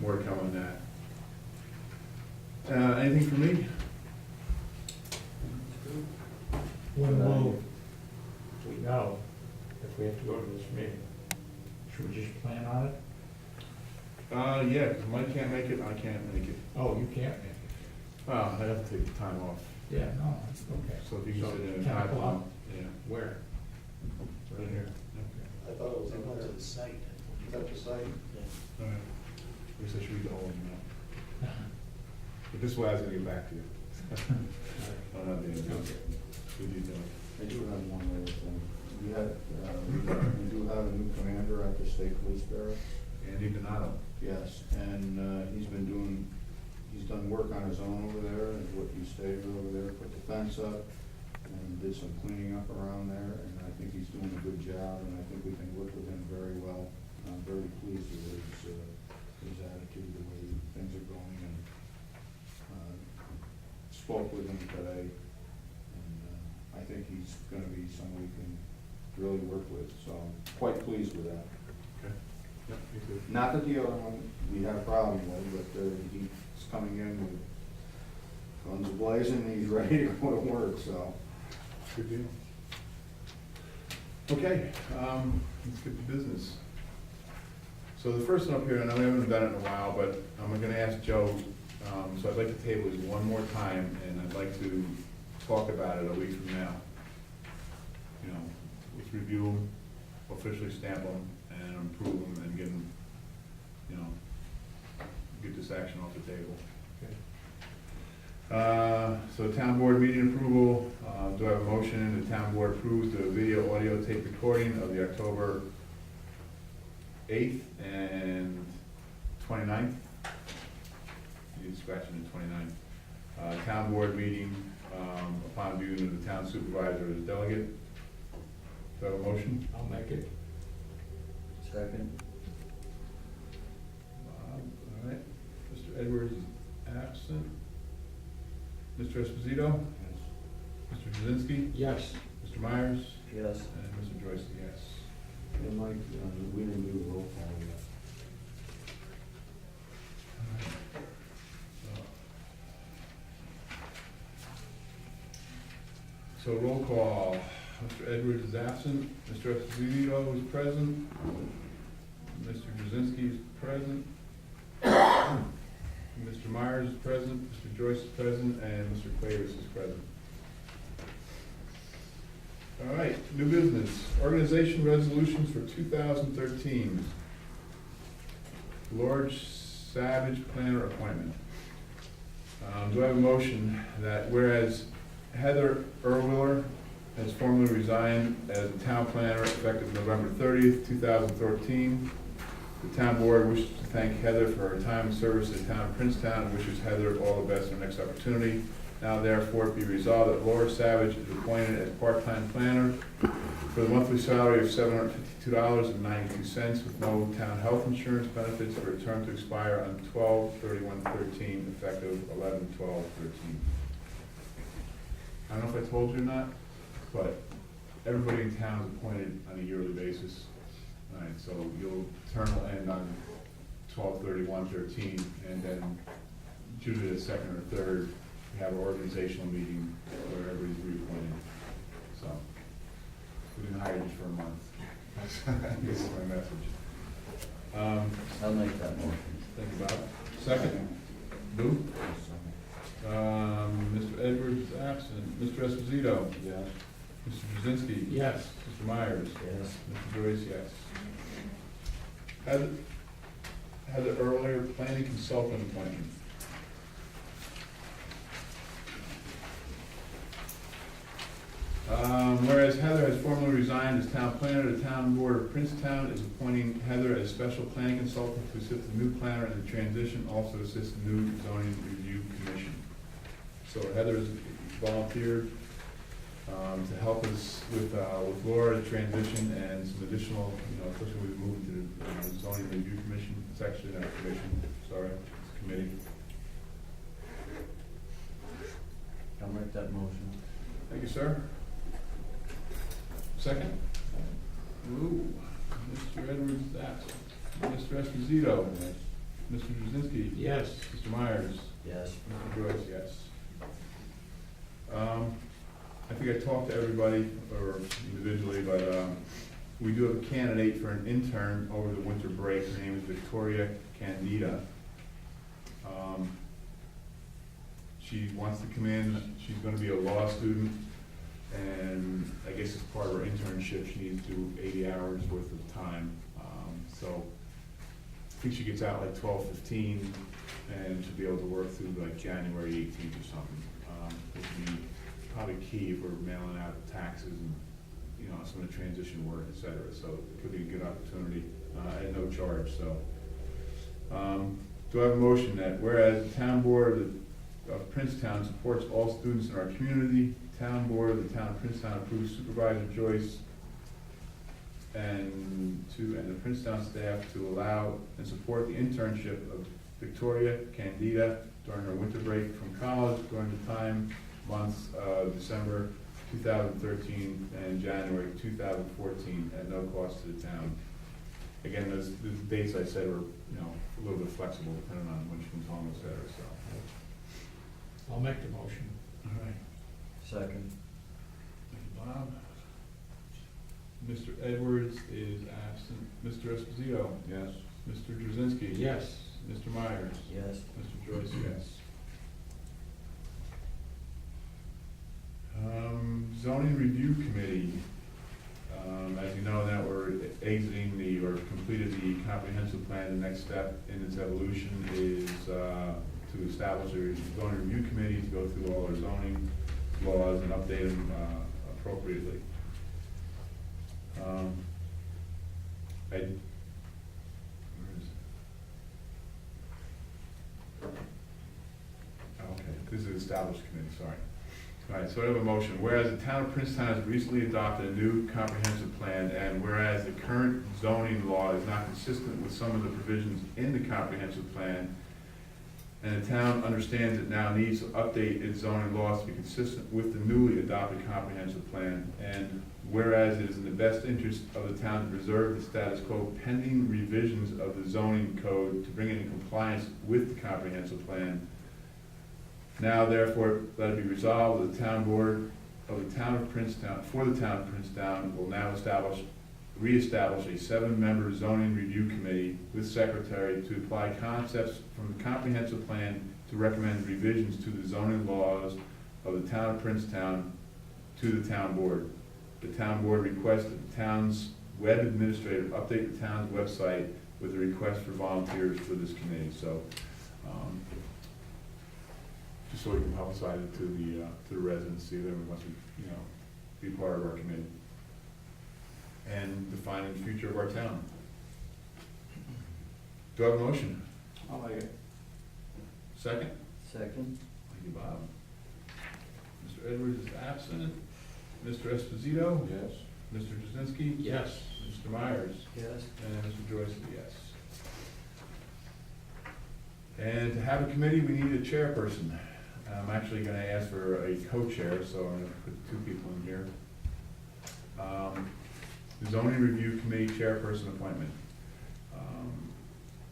more to come on that. Anything from me? When will we know if we have to go to this meeting? Should we just plan on it? Yeah, because Mike can't make it, I can't make it. Oh, you can't make it. Well, I'd have to take the time off. Yeah, no, that's okay. So if you can sit in a 10 time, o'clock. yeah, Where? right here. I thought it was in the site. Is that the site? All right. I guess I should read the whole email. But this way I was gonna get back to you. I don't have the answer. Good detail. I do have one other thing. We do have a new commander at the state police barracks. Andy Donato. Yes, and he's been doing he's done work on his own over there, and what he stayed over there, put the fence up, and did some cleaning up around there, and I think he's doing a good job, and I think we can work with him very well. I'm very pleased with his attitude, the way things are going, and spoke with him today, and I think he's gonna be someone we can really work with, so I'm quite pleased with that. Okay. Yep, me too. Not that the other one we had a problem with, but he's coming in with guns blazing, and he's ready to go to work, so. Good deal. Okay, let's get to business. So the first one up here, I know we haven't done it in a while, but I'm gonna ask Joe, so I'd like to table these one more time, and I'd like to talk about it a week from now. You know, let's review them, officially stamp them, and approve them, and get them, you know, get this action off the table. So town board meeting approval, do I have a motion? The town board approves the video audio tape recording of the October 8th and 29th. Need scratching the 29th. Town board meeting, upon viewing of the town supervisor as delegate. Do I have a motion? I'll make it. Second. All right. Mr. Edwards is absent. Mr. Esposito? Mr. Jazinski? Yes. Mr. Myers? Yes. And Mr. Joyce, yes. And Mike, we didn't do the roll call yet. So roll call, Mr. Edwards is absent, Mr. Esposito is present, Mr. Jazinski is present, Mr. Myers is present, Mr. Joyce is present, and Mr. Cuevas is present. All right, new business, organization resolutions for 2013. Lord Savage planner appointment. Do I have a motion that whereas Heather Erwiller has formally resigned as the town planner effective November 30th, 2013, the town board wishes to thank Heather for her time and service to the town of Princetown and wishes Heather all the best in her next opportunity. Now therefore be resolved that Laura Savage is appointed as part-time planner for the monthly salary of $752.92 with no town health insurance benefits for a term to expire on 12/31/13, effective 11/12/13. I don't know if I told you or not, but everybody in town is appointed on a yearly basis. All right, so your term will end on 12/31/13, and then usually the second or third, we have an organizational meeting where everybody's reappointed. So, we didn't hire you for a month. This is my message. I'll make that motion. Thank you, Bob. Second? Lou? Mr. Edwards is absent. Mr. Esposito? Yes. Mr. Jazinski? Yes. Mr. Myers? Yes. Mr. Joyce, yes. Heather earlier planning consultant appointment. Whereas Heather has formally resigned as town planner, the town board of Princetown is appointing Heather as special planning consultant to assist the new planner in the transition, also assist the new zoning review commission. So Heather has volunteered to help us with Laura, the transition, and some additional, especially we've moved to the zoning review commission. It's actually not a commission, sorry, it's a committee. I'll make that motion. Thank you, sir. Second? Ooh, Mr. Edwards is absent. Mr. Esposito? Mr. Jazinski? Yes. Mr. Myers? Yes. Mr. Joyce, yes. I think I talked to everybody, or individually, but we do have a candidate for an intern over the winter break. Her name is Victoria Candida. She wants to come in. She's going to be a law student, and I guess as part of her internship, she needs to do 80 hours worth of time. So I think she gets out like 12/15, and she'll be able to work through like January 18th or something, which would be probably key if we're mailing out taxes and, some of the transition work, et cetera. So it could be a good opportunity at no charge, so. Do I have a motion that whereas the town board of Princetown supports all students in our community, town board of the town of Princetown approves Supervisor Joyce and the Princetown staff to allow and support the internship of Victoria Candida during her winter break from college during the time months of December 2013 and January 2014 at no cost to the town. Again, the dates I said were, a little bit flexible depending on when she comes home, et cetera, so. I'll make the motion. All right. Second. Thank you, Bob. Mr. Edwards is absent. Mr. Esposito? Yes. Mr. Drzezinski? Yes. Mr. Myers? Yes. Mr. Joyce, yes. Zoning Review Committee. As you know, now we're exiting or completed the comprehensive plan. The next step in its evolution is to establish a zoning review committee to go through all our zoning laws and update them appropriately. Where is it? Oh, okay, this is the established committee, sorry. All right, so I have a motion. Whereas the town of Princetown has recently adopted a new comprehensive plan, and whereas the current zoning law is not consistent with some of the provisions in the comprehensive plan, and the town understands it now needs to update its zoning laws to be consistent with the newly adopted comprehensive plan, and whereas it is in the best interest of the town to preserve the status quo pending revisions of the zoning code to bring it in compliance with the comprehensive plan, now therefore let it be resolved that the town board of the town of Princetown, for the town of Princetown, will now reestablish a 7-member zoning review committee with secretary to apply concepts from the comprehensive plan to recommend revisions to the zoning laws of the town of Princetown to the town board. The town board requests that the town's web administrator update the town's website with a request for volunteers for this committee. So, just so we can publicize it to the residents, see that everyone wants to, be part of our committee. And defining the future of our town. Do I have a motion? I'll make it. Second? Second. Thank you, Bob. Mr. Edwards is absent. Mr. Esposito? Yes. Mr. Jazinski? Yes. Mr. Myers? Yes. And Mr. Joyce is a yes. And to have a committee, we need a chairperson. I'm actually gonna ask for a co-chair, so I'm gonna put 2 people in here. The Zoning Review Committee chairperson appointment.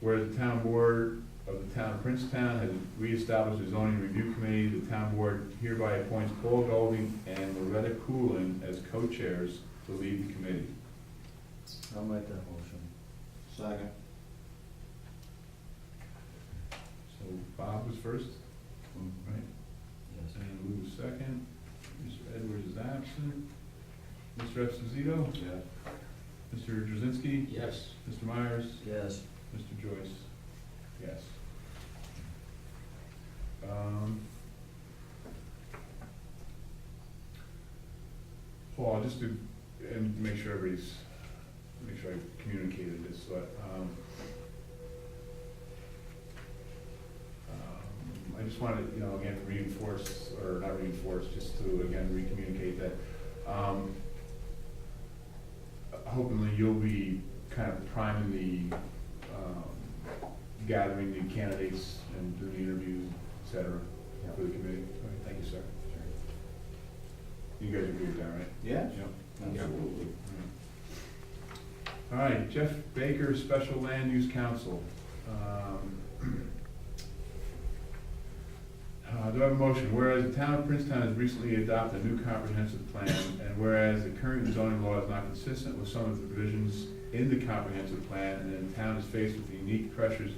Where the town board of the town of Princetown has reestablished a zoning review committee, the town board hereby appoints Paul Golding and Loretta Coolin as co-chairs to lead the committee. I'll make that motion. Second. So Bob was first, right? Yes. And Lou was second. Mr. Edwards is absent. Mr. Esposito? Yes. Mr. Drzezinski? Yes. Mr. Myers? Yes. Mr. Joyce? Yes. Paul, just to, and make sure I communicated this, but, I just wanted, again, to reinforce, or not reinforce, just to, again, re-communicate that, hopefully you'll be kind of priming the, gathering the candidates and doing the interviews, et cetera, for the committee. All right, thank you, sir. You guys agree with that, right? Yeah. Yeah. Absolutely. All right, Jeff Baker, Special Land Use Council. Do I have a motion? Whereas the town of Princetown has recently adopted a new comprehensive plan, and whereas the current zoning law is not consistent with some of the provisions in the comprehensive plan, and the town is faced with the unique pressures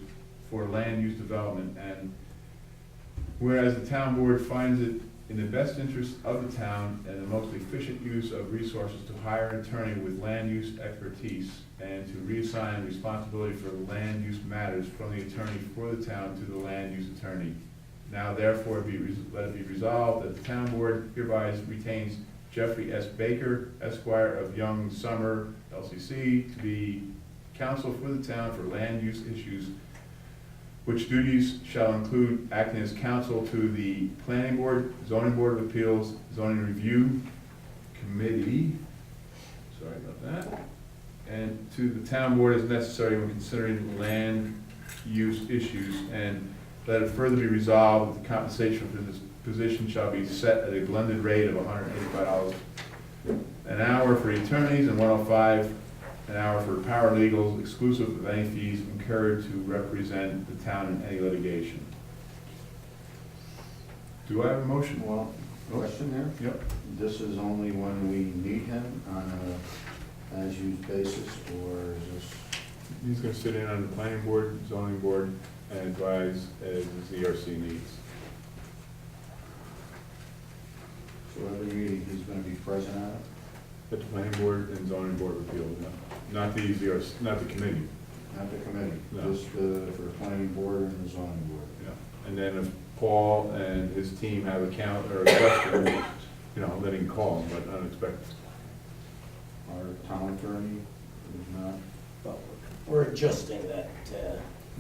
for land use development, and whereas the town board finds it in the best interest of the town and the most efficient use of resources to hire an attorney with land use expertise and to reassign responsibility for land use matters from the attorney for the town to the land use attorney. Now therefore let it be resolved that the town board hereby retains Jeffrey S. Baker, Esquire of Young Summer LCC, to be counsel for the town for land use issues which duties shall include acting as counsel to the planning board, zoning board of appeals, zoning review committee, sorry about that, and to the town board as necessary when considering land use issues, and let it further be resolved that the compensation for this position shall be set at a blended rate of $185 an hour for attorneys and $105 an hour for paralegals, exclusive of any fees incurred to represent the town in any litigation. Do I have a motion? Well, question there? Yep. This is only when we need him on a as-used basis, or is this? He's gonna sit in on the planning board, zoning board, and advise as the ZRC needs. So every meeting he's gonna be present at? At the planning board and zoning board of appeals, not the ZRC, not the committee. Not the committee, No. just for the planning board and the zoning board. Yeah. And then if Paul and his team have a count or a question, you know, then he can call, but unexpected. Our town attorney is not. But we're adjusting that,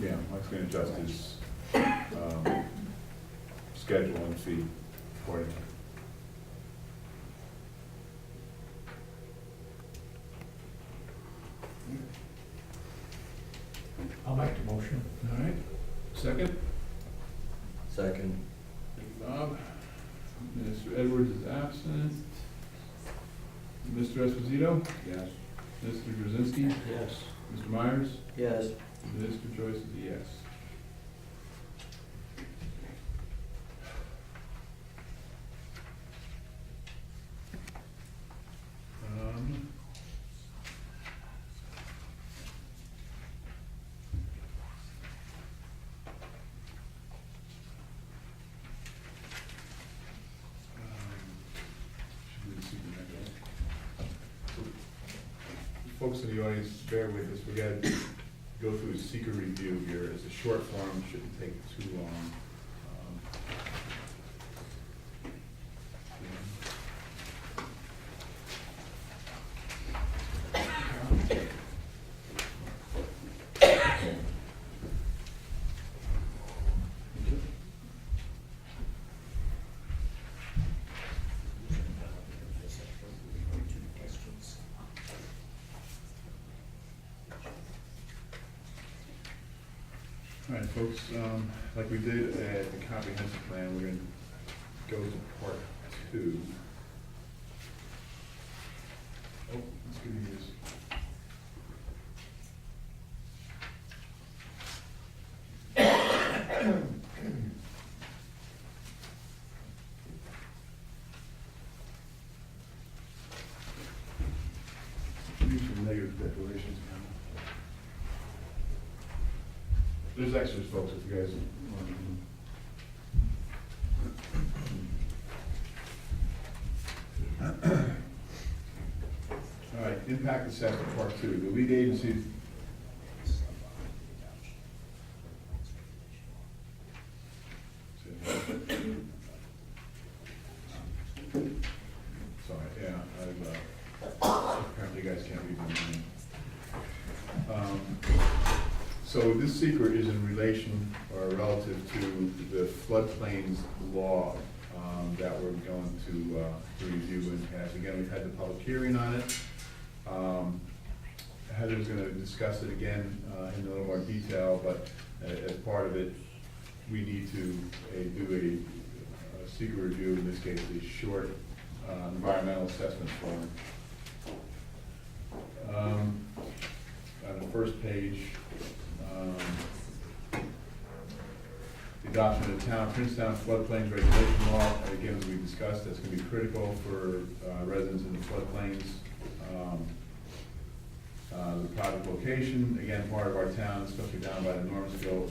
Yeah, Mike's gonna adjust his, schedule and fee accordingly. I'll make the motion. All right, second? Second. Thank you, Bob. Mr. Edwards is absent. Mr. Esposito? Yes. Mr. Brzezinski? yes. Mr. Myers? Yes. Mr. Joyce is a yes. Should we see the next one? Folks in the audience, bear with us, we gotta go through a secret review here. It's a short form, shouldn't take too long. All right, folks, like we did at the comprehensive plan, we're gonna go to part 2. Oh, let's give you this. Use some negative declarations now. There's extras, folks, if you guys want them. All right, impact assessment, part 2. The lead agency. Sorry, yeah, apparently you guys can't read my mind. So this secret is in relation or relative to the floodplains law that we're going to review and pass. Again, we've had the public hearing on it. Heather's gonna discuss it again in a little more detail, but as part of it, we need to do a secret review, in this case, a short environmental assessment form. On the first page, the adoption of the town of Princetown floodplains regulation law. Again, as we discussed, that's gonna be critical for residents in the floodplains. The project location, again, part of our town, especially down by the Normsville,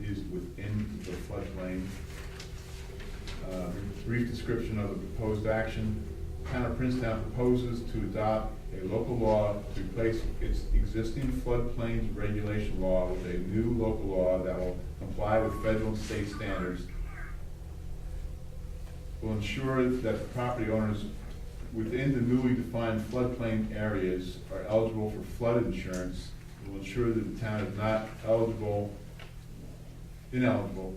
is within the floodplain. Brief description of the proposed action. Town of Princetown proposes to adopt a local law to replace its existing floodplains regulation law with a new local law that will comply with federal and state standards. Will ensure that the property owners within the newly defined floodplain areas are eligible for flood insurance. Will ensure that the town is not eligible ineligible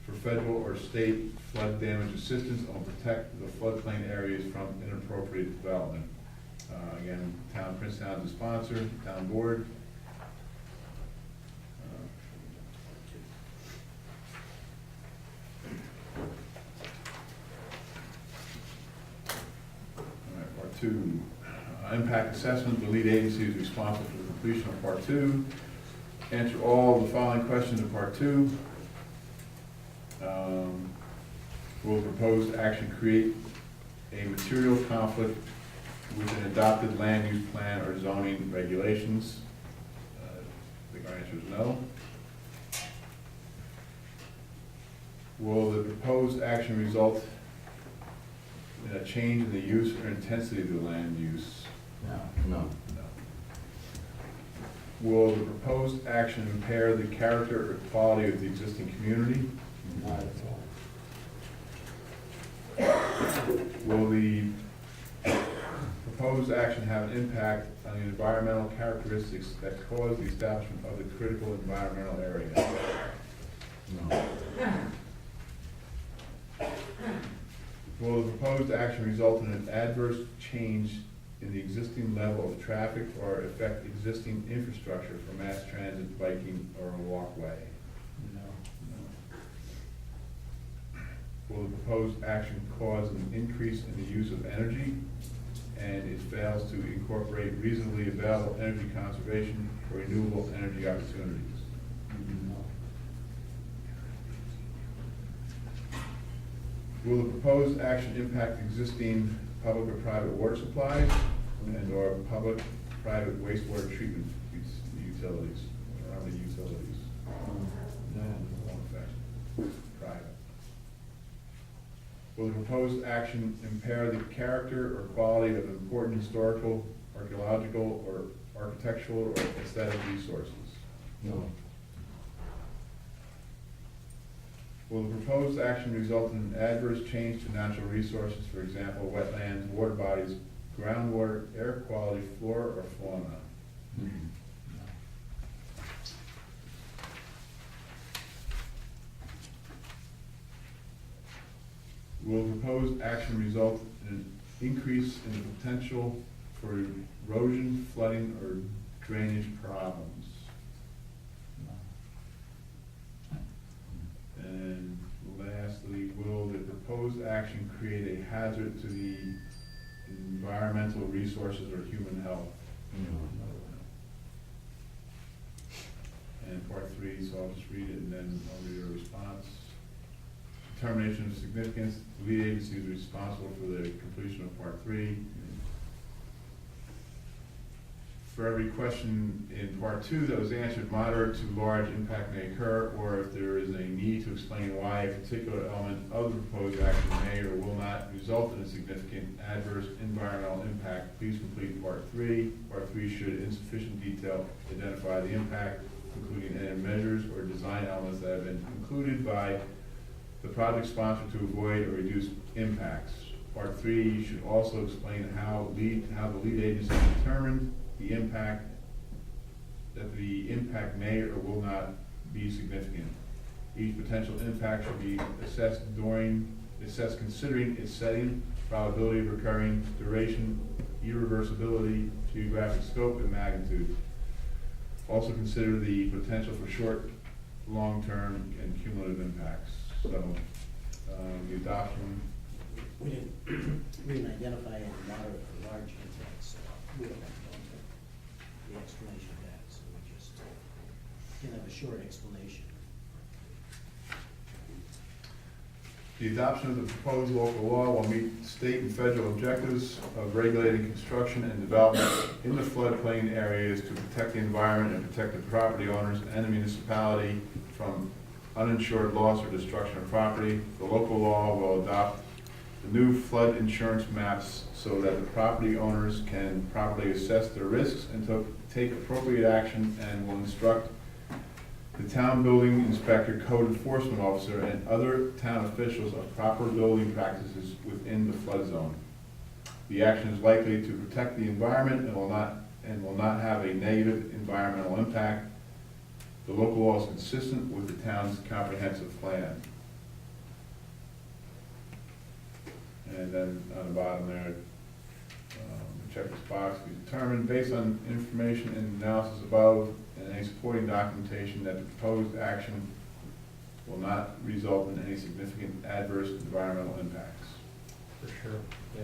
for federal or state flood damage assistance or protect the floodplain areas from inappropriate development. Again, town, Princetown is a sponsor, town board. All right, part two, impact assessment. The lead agency is responsible for the completion of part two. Answer all the following questions in part two. Will the proposed action create a material conflict with an adopted land use plan or zoning regulations? I think our answer is no. Will the proposed action result in a change in the use or intensity of the land use? No. No. Will the proposed action impair the character or quality of the existing community? Not at all. Will the proposed action have an impact on the environmental characteristics that cause the establishment of the critical environmental area? No. Will the proposed action result in an adverse change in the existing level of traffic or affect existing infrastructure for mass transit, biking, or a walkway? No. Will the proposed action cause an increase in the use of energy, and it fails to incorporate reasonably available energy conservation or renewable energy opportunities? No. Will the proposed action impact existing public or private water supplies and/or public-private wastewater treatment utilities? Or how many utilities? No. Won't affect private. Will the proposed action impair the character or quality of important historical, archaeological, or architectural or aesthetic resources? No. Will the proposed action result in an adverse change to natural resources, for example, wetlands, water bodies, groundwater, air quality, flora, or fauna? Will the proposed action result in an increase in the potential for erosion, flooding, or drainage problems? And lastly, will the proposed action create a hazard to the environmental resources or human health? And part three, so I'll just read it and then I'll read a response. Determination of significance, the lead agency is responsible for the completion of part three. For every question in part two that was answered, moderate to large impact may occur, or if there is a need to explain why a particular element of the proposed action may or will not result in a significant adverse environmental impact, please complete part three. Part three should, in sufficient detail, identify the impact, including any measures or design elements that have been included by the project sponsor to avoid or reduce impacts. Part three should also explain how the lead agency determined the impact, that the impact may or will not be significant. Each potential impact should be assessed considering its setting, probability of occurring, duration, irreversibility, geographic scope, and magnitude. Also consider the potential for short, long-term, and cumulative impacts. So, the adoption. We didn't identify any moderate or large impacts, so we don't have to go into the explanation of that, so we just can have a short explanation. The adoption of the proposed local law will meet state and federal objectives of regulating construction and development in the floodplain areas to protect the environment and protect the property owners and the municipality from uninsured loss or destruction of property. The local law will adopt the new flood insurance maps so that the property owners can properly assess their risks and to take appropriate action, and will instruct the town building inspector, code enforcement officer, and other town officials of proper building practices within the flood zone. The action is likely to protect the environment and will not have a negative environmental impact. the local law is consistent with the town's comprehensive plan. And then on the bottom there, check this box, we determined based on information and analysis above and any supporting documentation that the proposed action will not result in any significant adverse environmental impacts. For sure, yeah.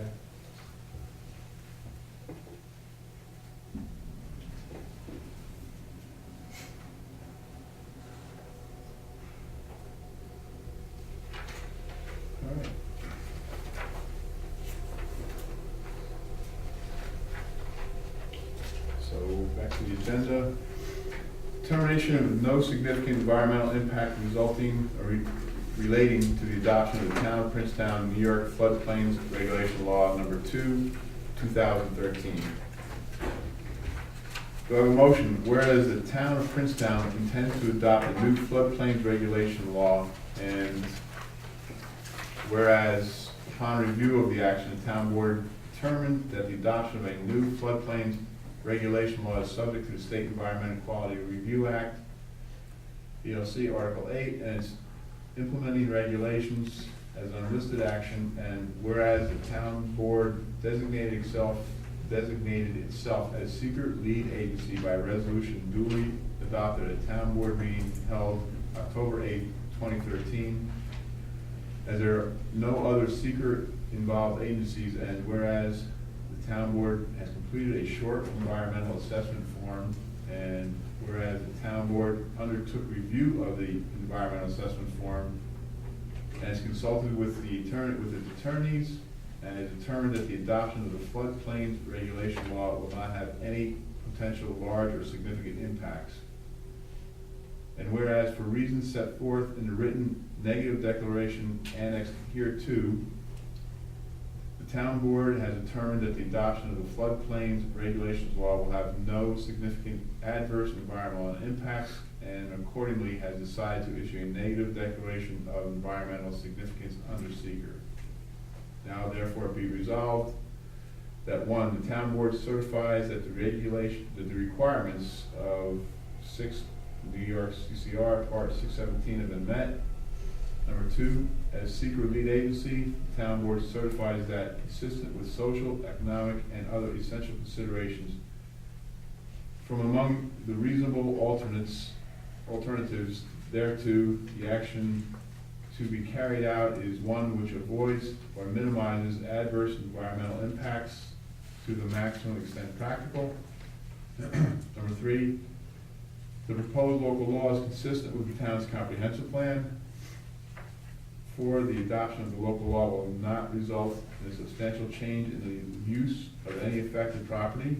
All right. So back to the agenda. Determination of no significant environmental impact resulting or relating to the adoption of the Town of Princetown, New York Floodplains Regulation Law Number 2, 2013. Do I have a motion? Whereas the Town of Princetown intends to adopt a new floodplains regulation law, and whereas upon review of the action, the town board determined that the adoption of a new floodplains regulation law is subject to the State Environmental Quality Review Act, VLC Article 8, and its implementing regulations as an unlisted action, and whereas the town board designated itself as secret lead agency by resolution duly adopted at a town board meeting held October 8, 2013, as there are no other secret involved agencies, and whereas the town board has completed a short environmental assessment form, and whereas the town board undertook review of the environmental assessment form and has consulted with the attorneys and has determined that the adoption of the floodplains regulation law will not have any potential large or significant impacts. And whereas for reasons set forth in the written negative declaration annexed hereto, the town board has determined that the adoption of the floodplains regulations law will have no significant adverse environmental impacts, and accordingly has decided to issue a negative declaration of environmental significance under seeker. Now therefore be resolved that 1, the town board certifies that the requirements of 6 New York CCR Part 617 have been met. Number 2, as secret lead agency, the town board certifies that consistent with social, economic, and other essential considerations, from among the reasonable alternatives thereto, the action to be carried out is one which avoids or minimizes adverse environmental impacts to the maximum extent practical. Number 3, the proposed local law is consistent with the town's comprehensive plan. 4, the adoption of the local law will not result in a substantial change in the use of any affected property.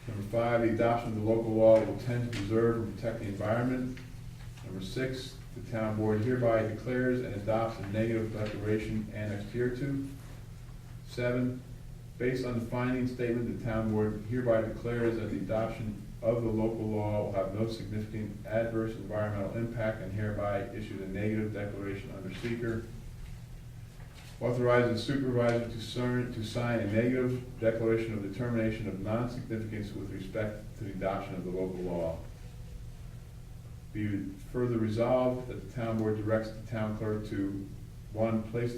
Number 5, the adoption of the local law will tend to preserve and protect the environment. Number 6, the town board hereby declares and adopts a negative declaration annexed hereto. 7, based on the finding statement, the town board hereby declares that the adoption of the local law will have no significant adverse environmental impact, and hereby issues a negative declaration under seeker. Authorizes the supervisor to sign a negative declaration of determination of non-significance with respect to the adoption of the local law. Be further resolved that the town board directs the town clerk to 1, place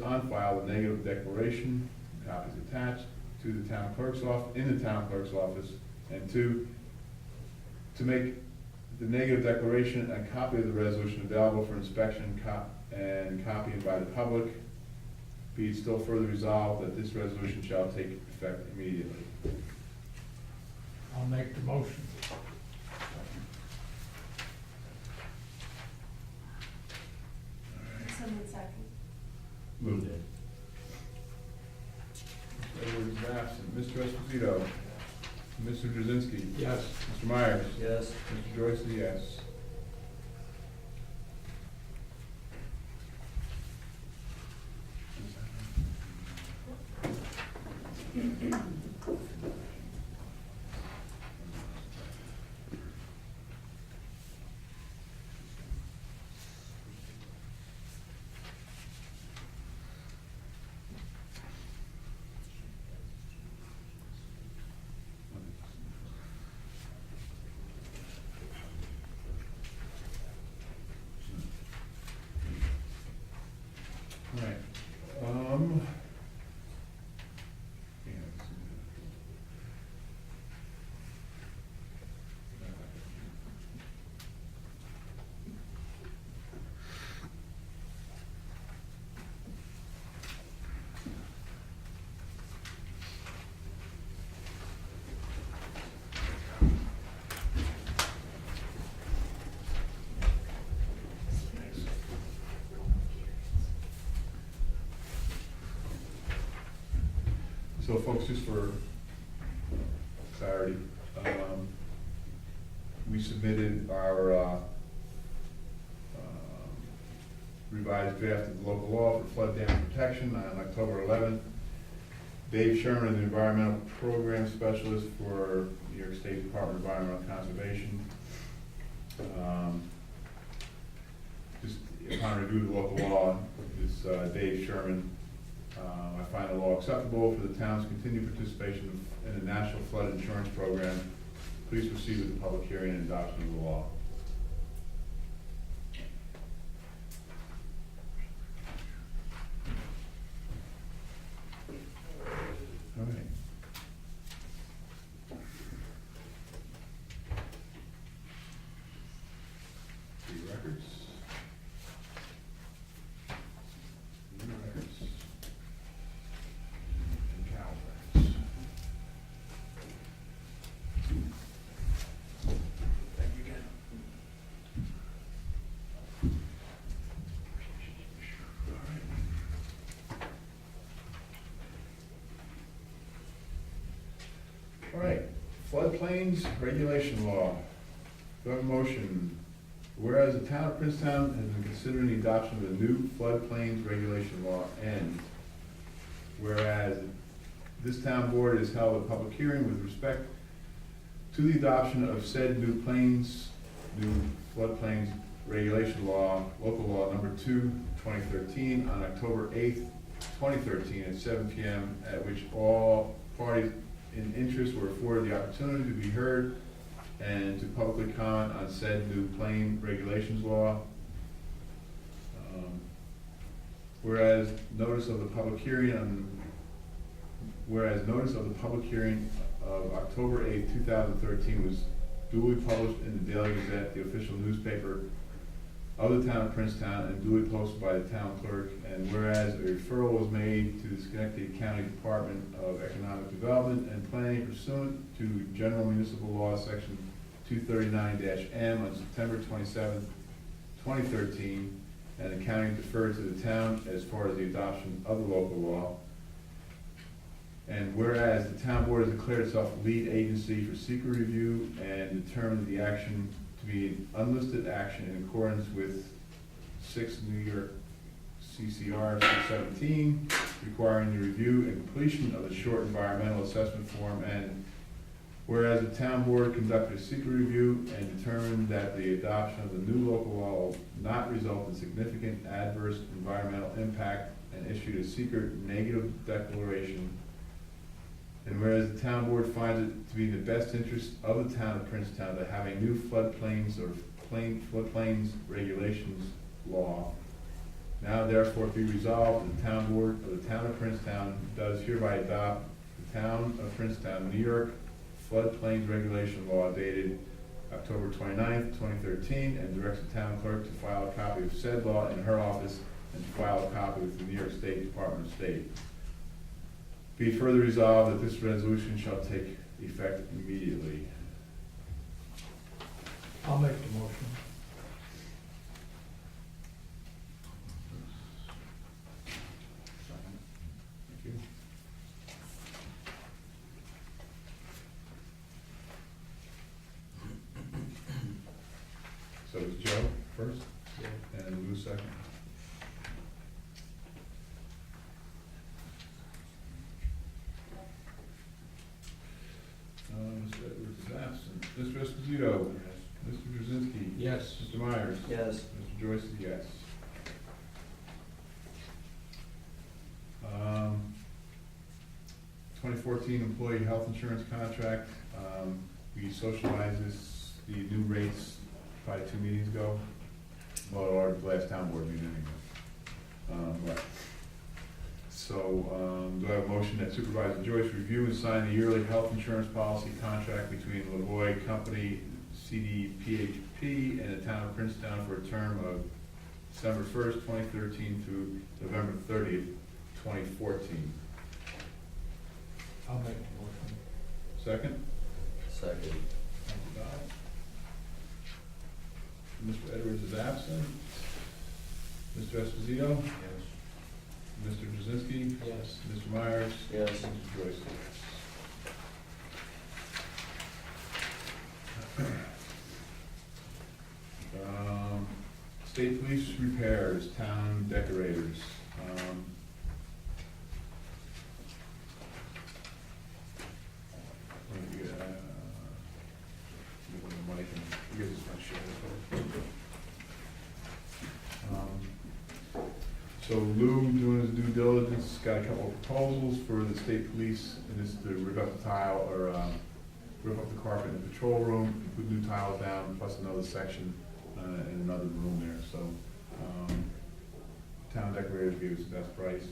on file the negative declaration, copies attached, to the town clerk's office, in the town clerk's office, and 2, to make the negative declaration and a copy of the resolution available for inspection and copying by the public. Be it still further resolved that this resolution shall take effect immediately. I'll make the motion. Someone second. Moved it. Mr. Edwards is absent. Mr. Esposito. Mr. Drzezinski. Yes. Mr. Myers. Yes. Mr. Joyce is yes. So folks, just for clarity, we submitted our revised draft of the local law for flood damage protection on October 11th. Dave Sherman, the Environmental Program Specialist for New York State Department of Environmental Conservation. Just upon review of the local law, this Dave Sherman, I find the law acceptable for the town's continued participation in the National Flood Insurance Program. Please proceed with the public hearing and adoption of the law. All right. The records. New records. And Cal records. Thank you again. All right, floodplains regulation law. Do I have a motion? Whereas the town of Princetown has been considering the adoption of the new floodplains regulation law, and whereas this town board has held a public hearing with respect to the adoption of said new floodplains regulation law, local law number 2, 2013, on October 8th, 2013, at 7 p.m., at which all parties in interest were afforded the opportunity to be heard and to publicly comment on said new plain regulations law. Whereas notice of the public hearing of October 8th, 2013 was duly published in the Daily Gazette, the official newspaper of the town of Princetown, and duly posted by the town clerk. And whereas a referral was made to the Schenectady County Department of Economic Development and Planning pursuant to General Municipal Law, Section 239-M, on September 27th, 2013, and the county deferred to the town as far as the adoption of the local law. And whereas the town board has declared itself lead agency for secret review and determined the action to be an unlisted action in accordance with 6 New York CCR 617, requiring the review and completion of the short environmental assessment form. And whereas the town board conducted a secret review and determined that the adoption of the new local law will not result in significant adverse environmental impact, and issued a secret negative declaration. And whereas the town board finds it to be in the best interest of the town of Princetown to have a new floodplains or floodplains regulations law, now therefore be resolved, the town board of the town of Princetown does hereby adopt the town of Princetown, New York floodplains regulation law dated October 29th, 2013, and directs the town clerk to file a copy of said law in her office and to file a copy with the New York State Department of State. Be further resolved that this resolution shall take effect immediately. I'll make the motion. Thank you. So it's Joe first, and Lou second. Mr. Edwards is absent. Mr. Esposito. Yes. Mr. Drzezinski. Yes. Mr. Myers. Yes. Mr. Joyce is yes. 2014 employee health insurance contract. We socialized the new rates probably 2 meetings ago. Well, or the last town board meeting anyway. So, do I have a motion that Supervisor Joyce review and sign the yearly health insurance policy contract between Lavoie Company, CDPHP, and the town of Princetown for a term of December 1st, 2013 through November 30th, 2014? I'll make the motion. Second? Second. Thank you, Bob. Mr. Edwards is absent. Mr. Esposito? Yes. Mr. Jazinski? Yes. Mr. Myers? Yes. Mr. Joyce, yes. State police repairs, town decorators. Let me get, give me the mic and give this my share. So Lou, doing his due diligence, got a couple of proposals for the state police, and this is to rip up the tile, or rip up the carpet in the patrol room, and put new tiles down, plus another section in another room there, so. Town decorators gave us the best price.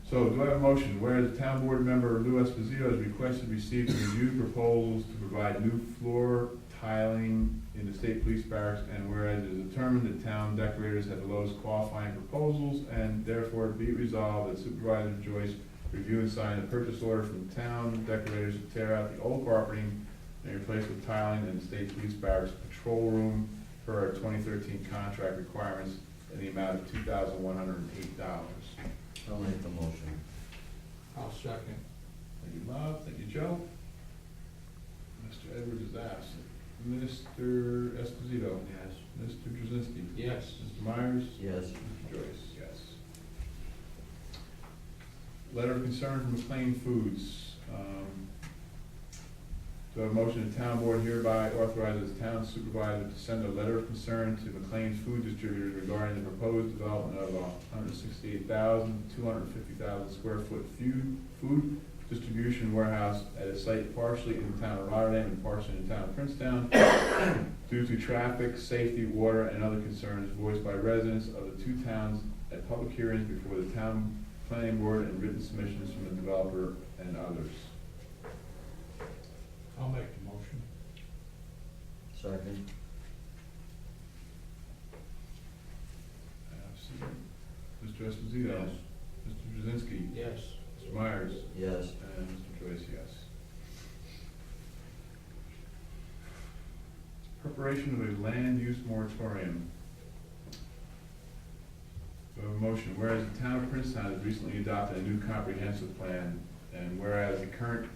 So do I have a motion? Whereas the town board member Lou Esposito has requested receive and review proposals to provide new floor tiling in the state police barracks, and whereas it is determined that town decorators have the lowest qualifying proposals, and therefore be it resolved that Supervisor Joyce review and sign a purchase order from town decorators to tear out the old carpeting and replace with tiling in the state police barracks patrol room per our 2013 contract requirements in the amount of $2,108. I'll make the motion. I'll second. Thank you, Bob. Thank you, Joe. Mr. Edwards is absent. Mr. Esposito? Yes. Mr. Jazinski? Yes. Mr. Myers? Yes. Mr. Joyce? Yes. Letter of concern from McLean Foods. Do I have a motion, the town board hereby authorizes the town supervisor to send a letter of concern to McLean's food distributors regarding the proposed development of a 168,000, 250,000 square foot food distribution warehouse at a site partially in the town of Rotterdam and partially in the town of Princetown due to traffic, safety, water, and other concerns voiced by residents of the two towns at public hearings before the town planning board and written submissions from the developer and others. I'll make the motion. Second. Mr. Esposito? Yes. Mr. Jazinski? Yes. Mr. Myers? Yes. And Mr. Joyce, yes. Preparation of a land use moratorium. So a motion, whereas the town of Princetown has recently adopted a new comprehensive plan, and whereas the current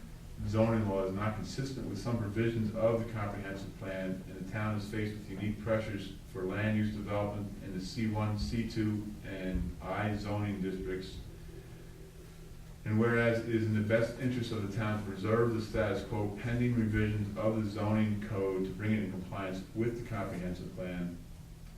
zoning law is not consistent with some provisions of the comprehensive plan, and the town is faced with unique pressures for land use development in the C1, C2, and I zoning districts. And whereas it is in the best interest of the town to preserve the status quo pending revisions of the zoning code to bring it in compliance with the comprehensive plan,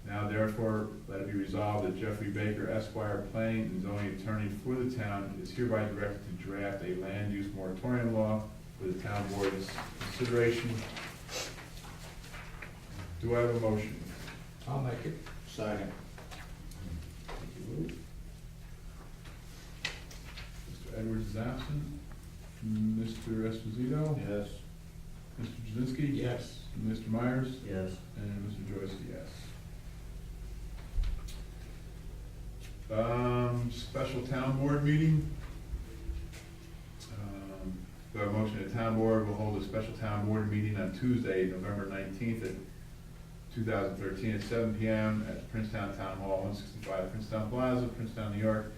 now therefore let it be resolved that Jeffrey Baker, Esquire, planning and zoning attorney for the town, is hereby directed to draft a land use moratorium law for the town board's consideration. Do I have a motion? I'll make it. Second. Thank you, Lou. Mr. Edwards is absent. Mr. Esposito? Yes. Mr. Jazinski? Yes. Mr. Myers? Yes. And Mr. Joyce, yes. Special town board meeting. Do I have a motion, the town board will hold a special town board meeting on Tuesday, November 19th at 2013 at 7 p.m. at the Princetown Town Hall, 165 Princetown Plaza, Princetown, New York,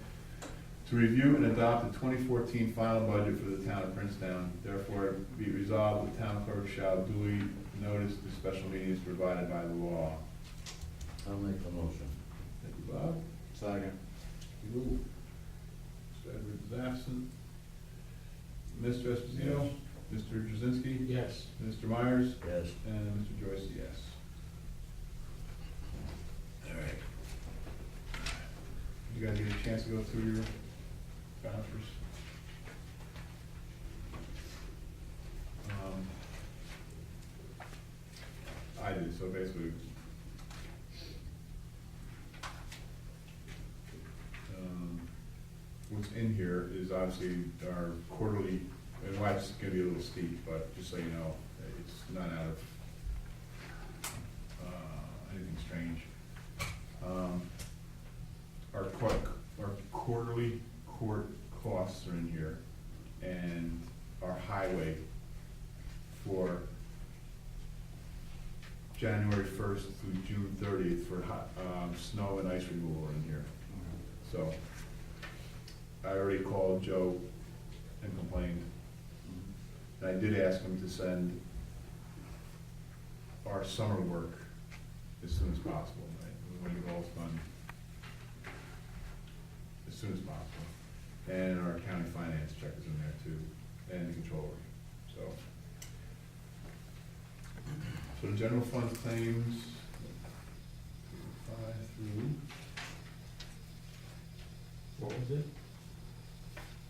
to review and adopt the 2014 final budget for the town of Princetown. Therefore, be resolved, the town clerk shall duly notice the special meeting is provided by the law. I'll make the motion. Thank you, Bob. Second. Thank you, Lou. Mr. Edwards is absent. Mr. Esposito? Mr. Jazinski? Yes. Mr. Myers? Yes. And Mr. Joyce, yes. All right. You guys get a chance to go through your vouchers? I did, so basically, what's in here is obviously our quarterly, and why it's gonna be a little steep, but just so you know, it's not out of anything strange. Our quarterly court costs are in here, and our highway for January 1st through June 30th for snow and ice removal are in here. So, I already called Joe and complained. And I did ask him to send our summer work as soon as possible, right? When it all's done, as soon as possible. And our county finance check is in there too, and the controller, so. So the general fund claims, 5 through, What was it?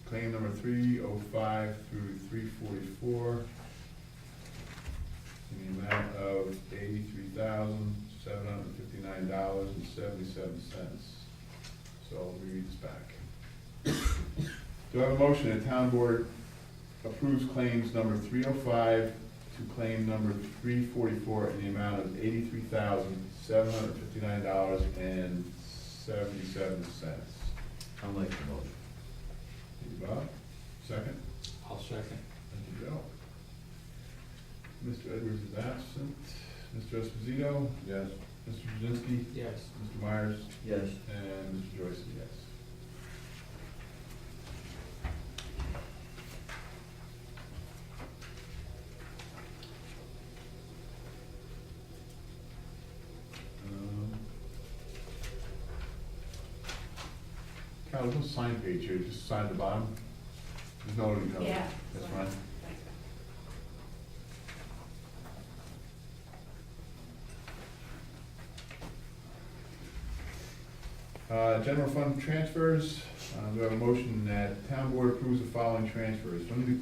claim number 305 through 344, in the amount of $83,759.77. So I'll read this back. Do I have a motion that town board approves claims number 305 to claim number 344 in the amount of $83,759.77? I'll make the motion. Thank you, Bob. Second? I'll second. Thank you, Joe. Mr. Edwards is absent. Mr. Esposito? Yes. Mr. Brzezinski? Yes. Mr. Myers? Yes. And Mr. Joyce, yes. Cal, there's no sign page here, just sign at the bottom. There's no one to cover. Yeah. That's fine. General fund transfers, we have a motion that town board approves the following transfers. From the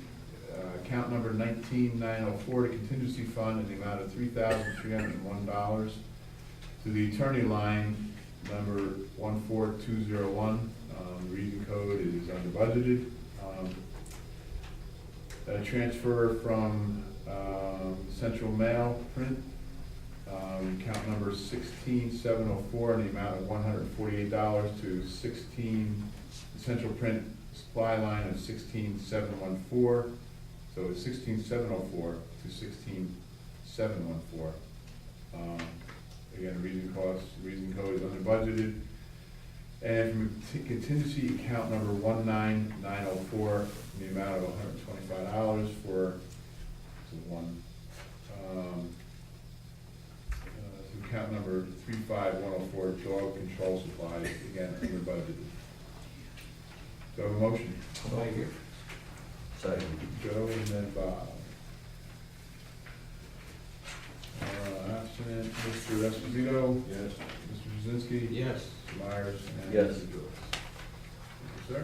account number 19904 to contingency fund in the amount of $3,301 to the attorney line number 14201. The reason code is under budgeted. A transfer from Central Mail Print, account number 16704 in the amount of $148 to Central Print supply line of 16714. So it's 16704 to 16714. Again, reason code is under budgeted. And from contingency account number 19904 in the amount of $125 for one. To account number 35104 dog control supplies, again, under budgeted. Do I have a motion? Right here. Second. Joe and then Bob. Absent, Mr. Esposito? Yes. Mr. Brzezinski? Yes. Mr. Myers? And Yes. Mr. Joyce. Thank you, sir.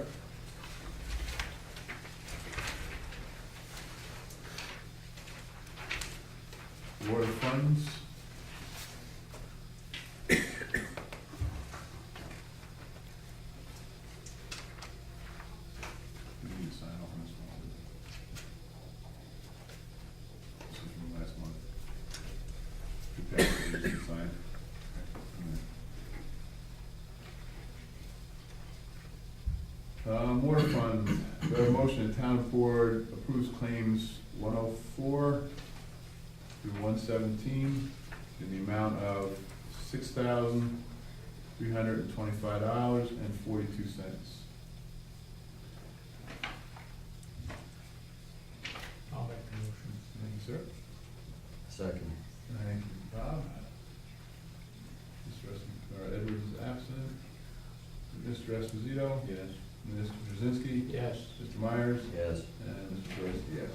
Water funds. You need to sign off on this one. This is from last month. You passed it, you can sign. Water fund, we have a motion, the town board approves claims 104 through 117 in the amount of $6,325.42. I'll make the motion. Thank you, sir. Second. Thank you, Bob. Mr. Edwards is absent. Mr. Esposito? Yes. Mr. Brzezinski? Yes. Mr. Myers? Yes. And Mr. Joyce, yes.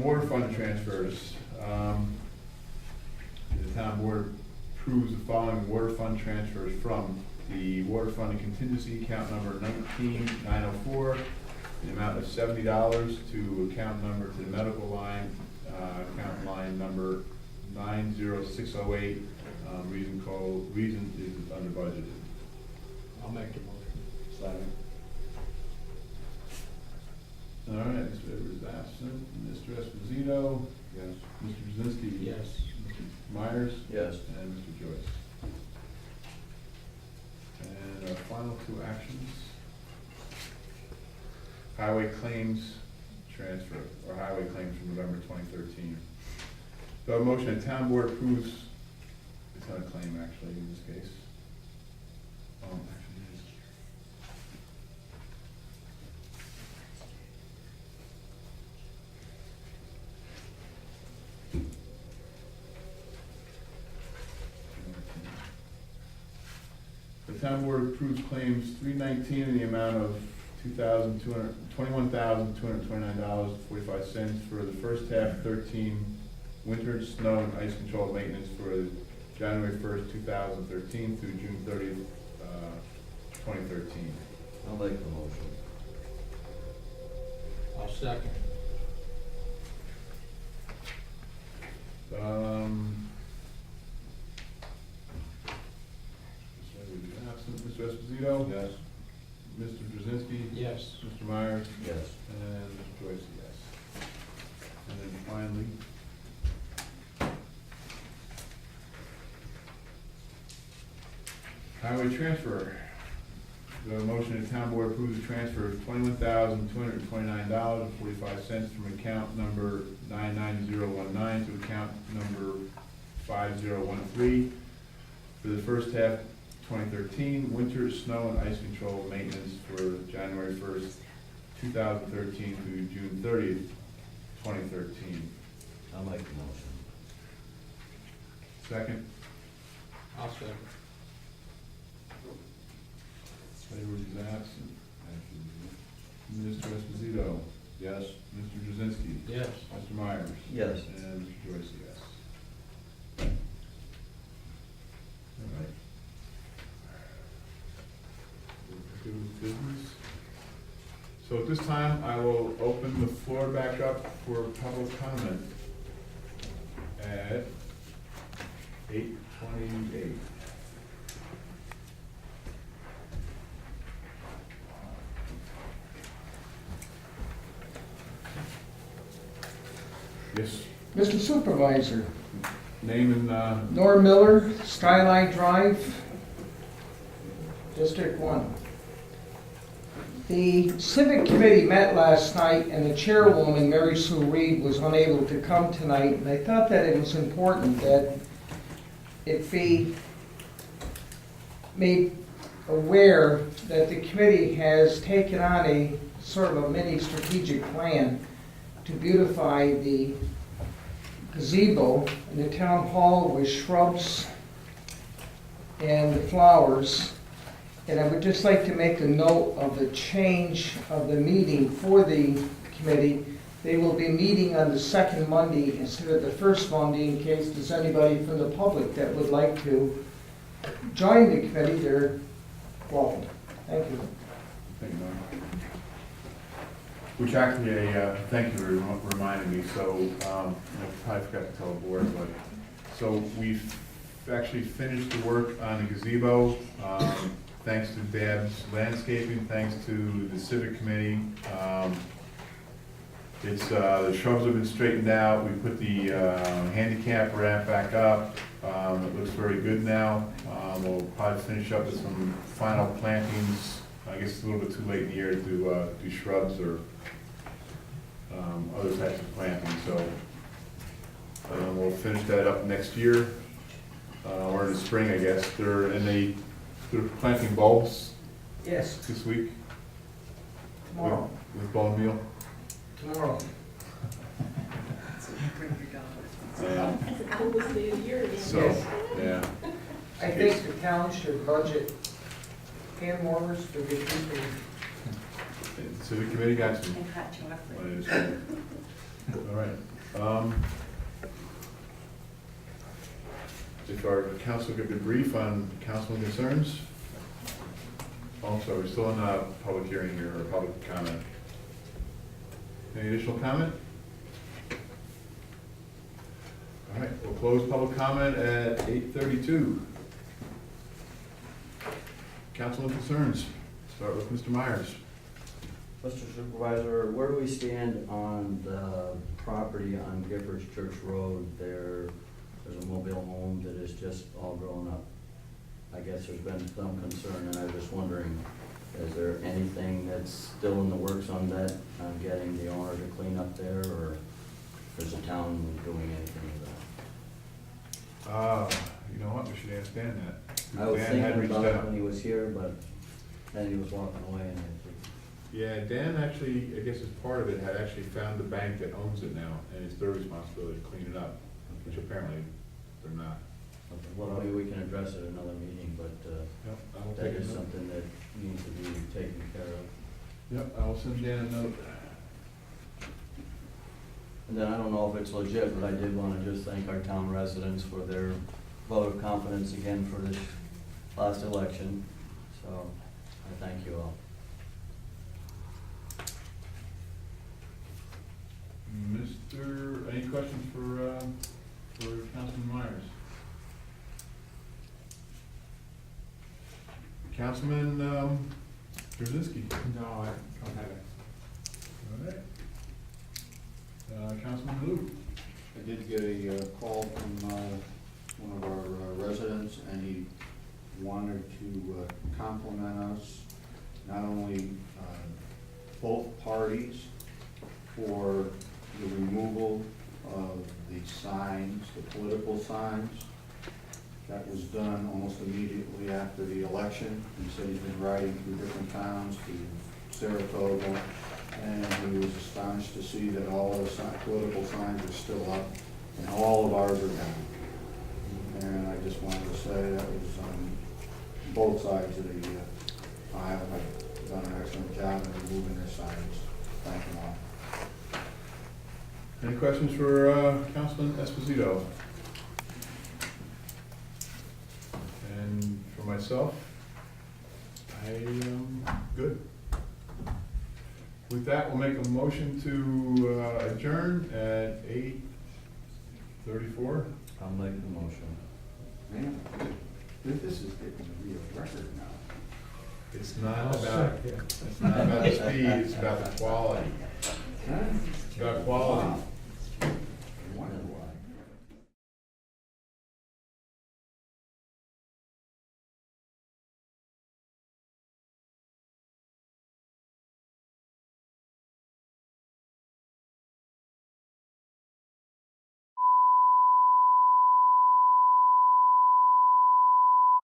Water fund transfers. The town board approves the following water fund transfers from the water fund and contingency account number 19904, the amount of $70 to account number, to the medical line, account line number 90608, reason is under budgeted. I'll make the motion. Second. All right, Mr. Edwards is absent. Mr. Esposito? Yes. Mr. Brzezinski? Yes. Mr. Myers? Yes. And Mr. Joyce. And our final two actions. Highway claims transfer, or highway claims from November 2013. So a motion, the town board approves, it's not a claim actually in this case. Actually, it is. The town board approves claims 319 in the amount of $21,229.45 for the first half 13 winter snow and ice control maintenance for January 1st, 2013 through June 30th, 2013. I'll make the motion. I'll second. Mr. Esposito? Yes. Mr. Brzezinski? Yes. Mr. Myers? Yes. And Mr. Joyce, yes. And then finally, highway transfer. The motion, the town board approves the transfer of $21,229.45 from account number 99019 to account number 5013 for the first half 2013 winter snow and ice control maintenance for January 1st, 2013 through June 30th, 2013. I'll make the motion. Second, I'll second. Edwards is absent. Mr. Esposito? Yes. Mr. Brzezinski? Yes. Mr. Myers? Yes. And Mr. Joyce, yes. All right. Good with business. So at this time, I will open the floor back up for public comment at 8:28. Yes, Mr. Supervisor, name and, Norm Miller, Skyline Drive, District 1. The Civic Committee met last night and the chairwoman, Mary Sue Reed, was unable to come tonight. And I thought that it was important that it be made aware that the committee has taken on a sort of a mini strategic plan to beautify the gazebo in the town hall with shrubs and the flowers. And I would just like to make a note of the change of the meeting for the committee. They will be meeting on the second Monday instead of the first Monday in case there's anybody from the public that would like to join the committee. They're welcome. Thank you. thank you, Norm. Which actually, thank you for reminding me, so, I probably forgot to tell the board, but, so we've actually finished the work on the gazebo, thanks to Bab's Landscaping, thanks to the Civic Committee. The shrubs have been straightened out, we put the handicap ramp back up, it looks very good now. We'll probably finish up with some final plantings. I guess it's a little bit too late in the year to do shrubs or other types of planting, so we'll finish that up next year, or in the spring, I guess. They're planting bulbs Yes, this week tomorrow. with bone meal. Tomorrow. Yeah. That's the coolest day of the year. So, Yes. yeah. I think the town should budget hand warmers for the people. The Civic Committee got you. And hot chocolate. Well, it is good. All right. If our council could be brief on council concerns. Also, we're still in a public hearing here, or public comment. Any additional comment? All right, we'll close public comment at 8:32. Council concerns. Start with Mr. Myers. Mr. Supervisor, where do we stand on the property on Giffords Church Road? There's a mobile home that is just all grown up. I guess there's been some concern, and I was just wondering, is there anything that's still in the works on that, on getting the owner to clean up there, or is the town doing anything with that? You know what, we should ask Dan that. I was Dan had thinking reached about it out. when he was here, but then he was walking away and Yeah, Dan actually, I guess as part of it, had actually found the bank that owns it now, and it's their responsibility to clean it up, which apparently they're not. well, maybe we can address it at another meeting, but, Yep, I will that take a is note. something that needs to be taken care of. Yep, I will send Dan a note. And then I don't know if it's legit, but I did wanna just thank our town residents for their vote of confidence again for this last election, so I thank you all. Any questions for Councilman Myers? Councilman, Drzinski? No, I don't have it. All right. Councilman Lou? I did get a call from one of our residents, and he wanted to compliment us, not only both parties, for the removal of the signs, the political signs. That was done almost immediately after the election. He said he's been riding through different towns, to Saratoga, and he was astonished to see that all the political signs are still up, and all of ours are down. And I just wanted to say that was on both sides of the aisle, have done an excellent job in removing their signs. Thank them all. Any questions for Councilman Esposito? And for myself, I am good. With that, we'll make a motion to adjourn at 8:34. I'll make the motion. Man, this is getting a real record now. It's not I'll about, second. it's not about the speed, it's about the quality. Huh? It's about quality. Wow.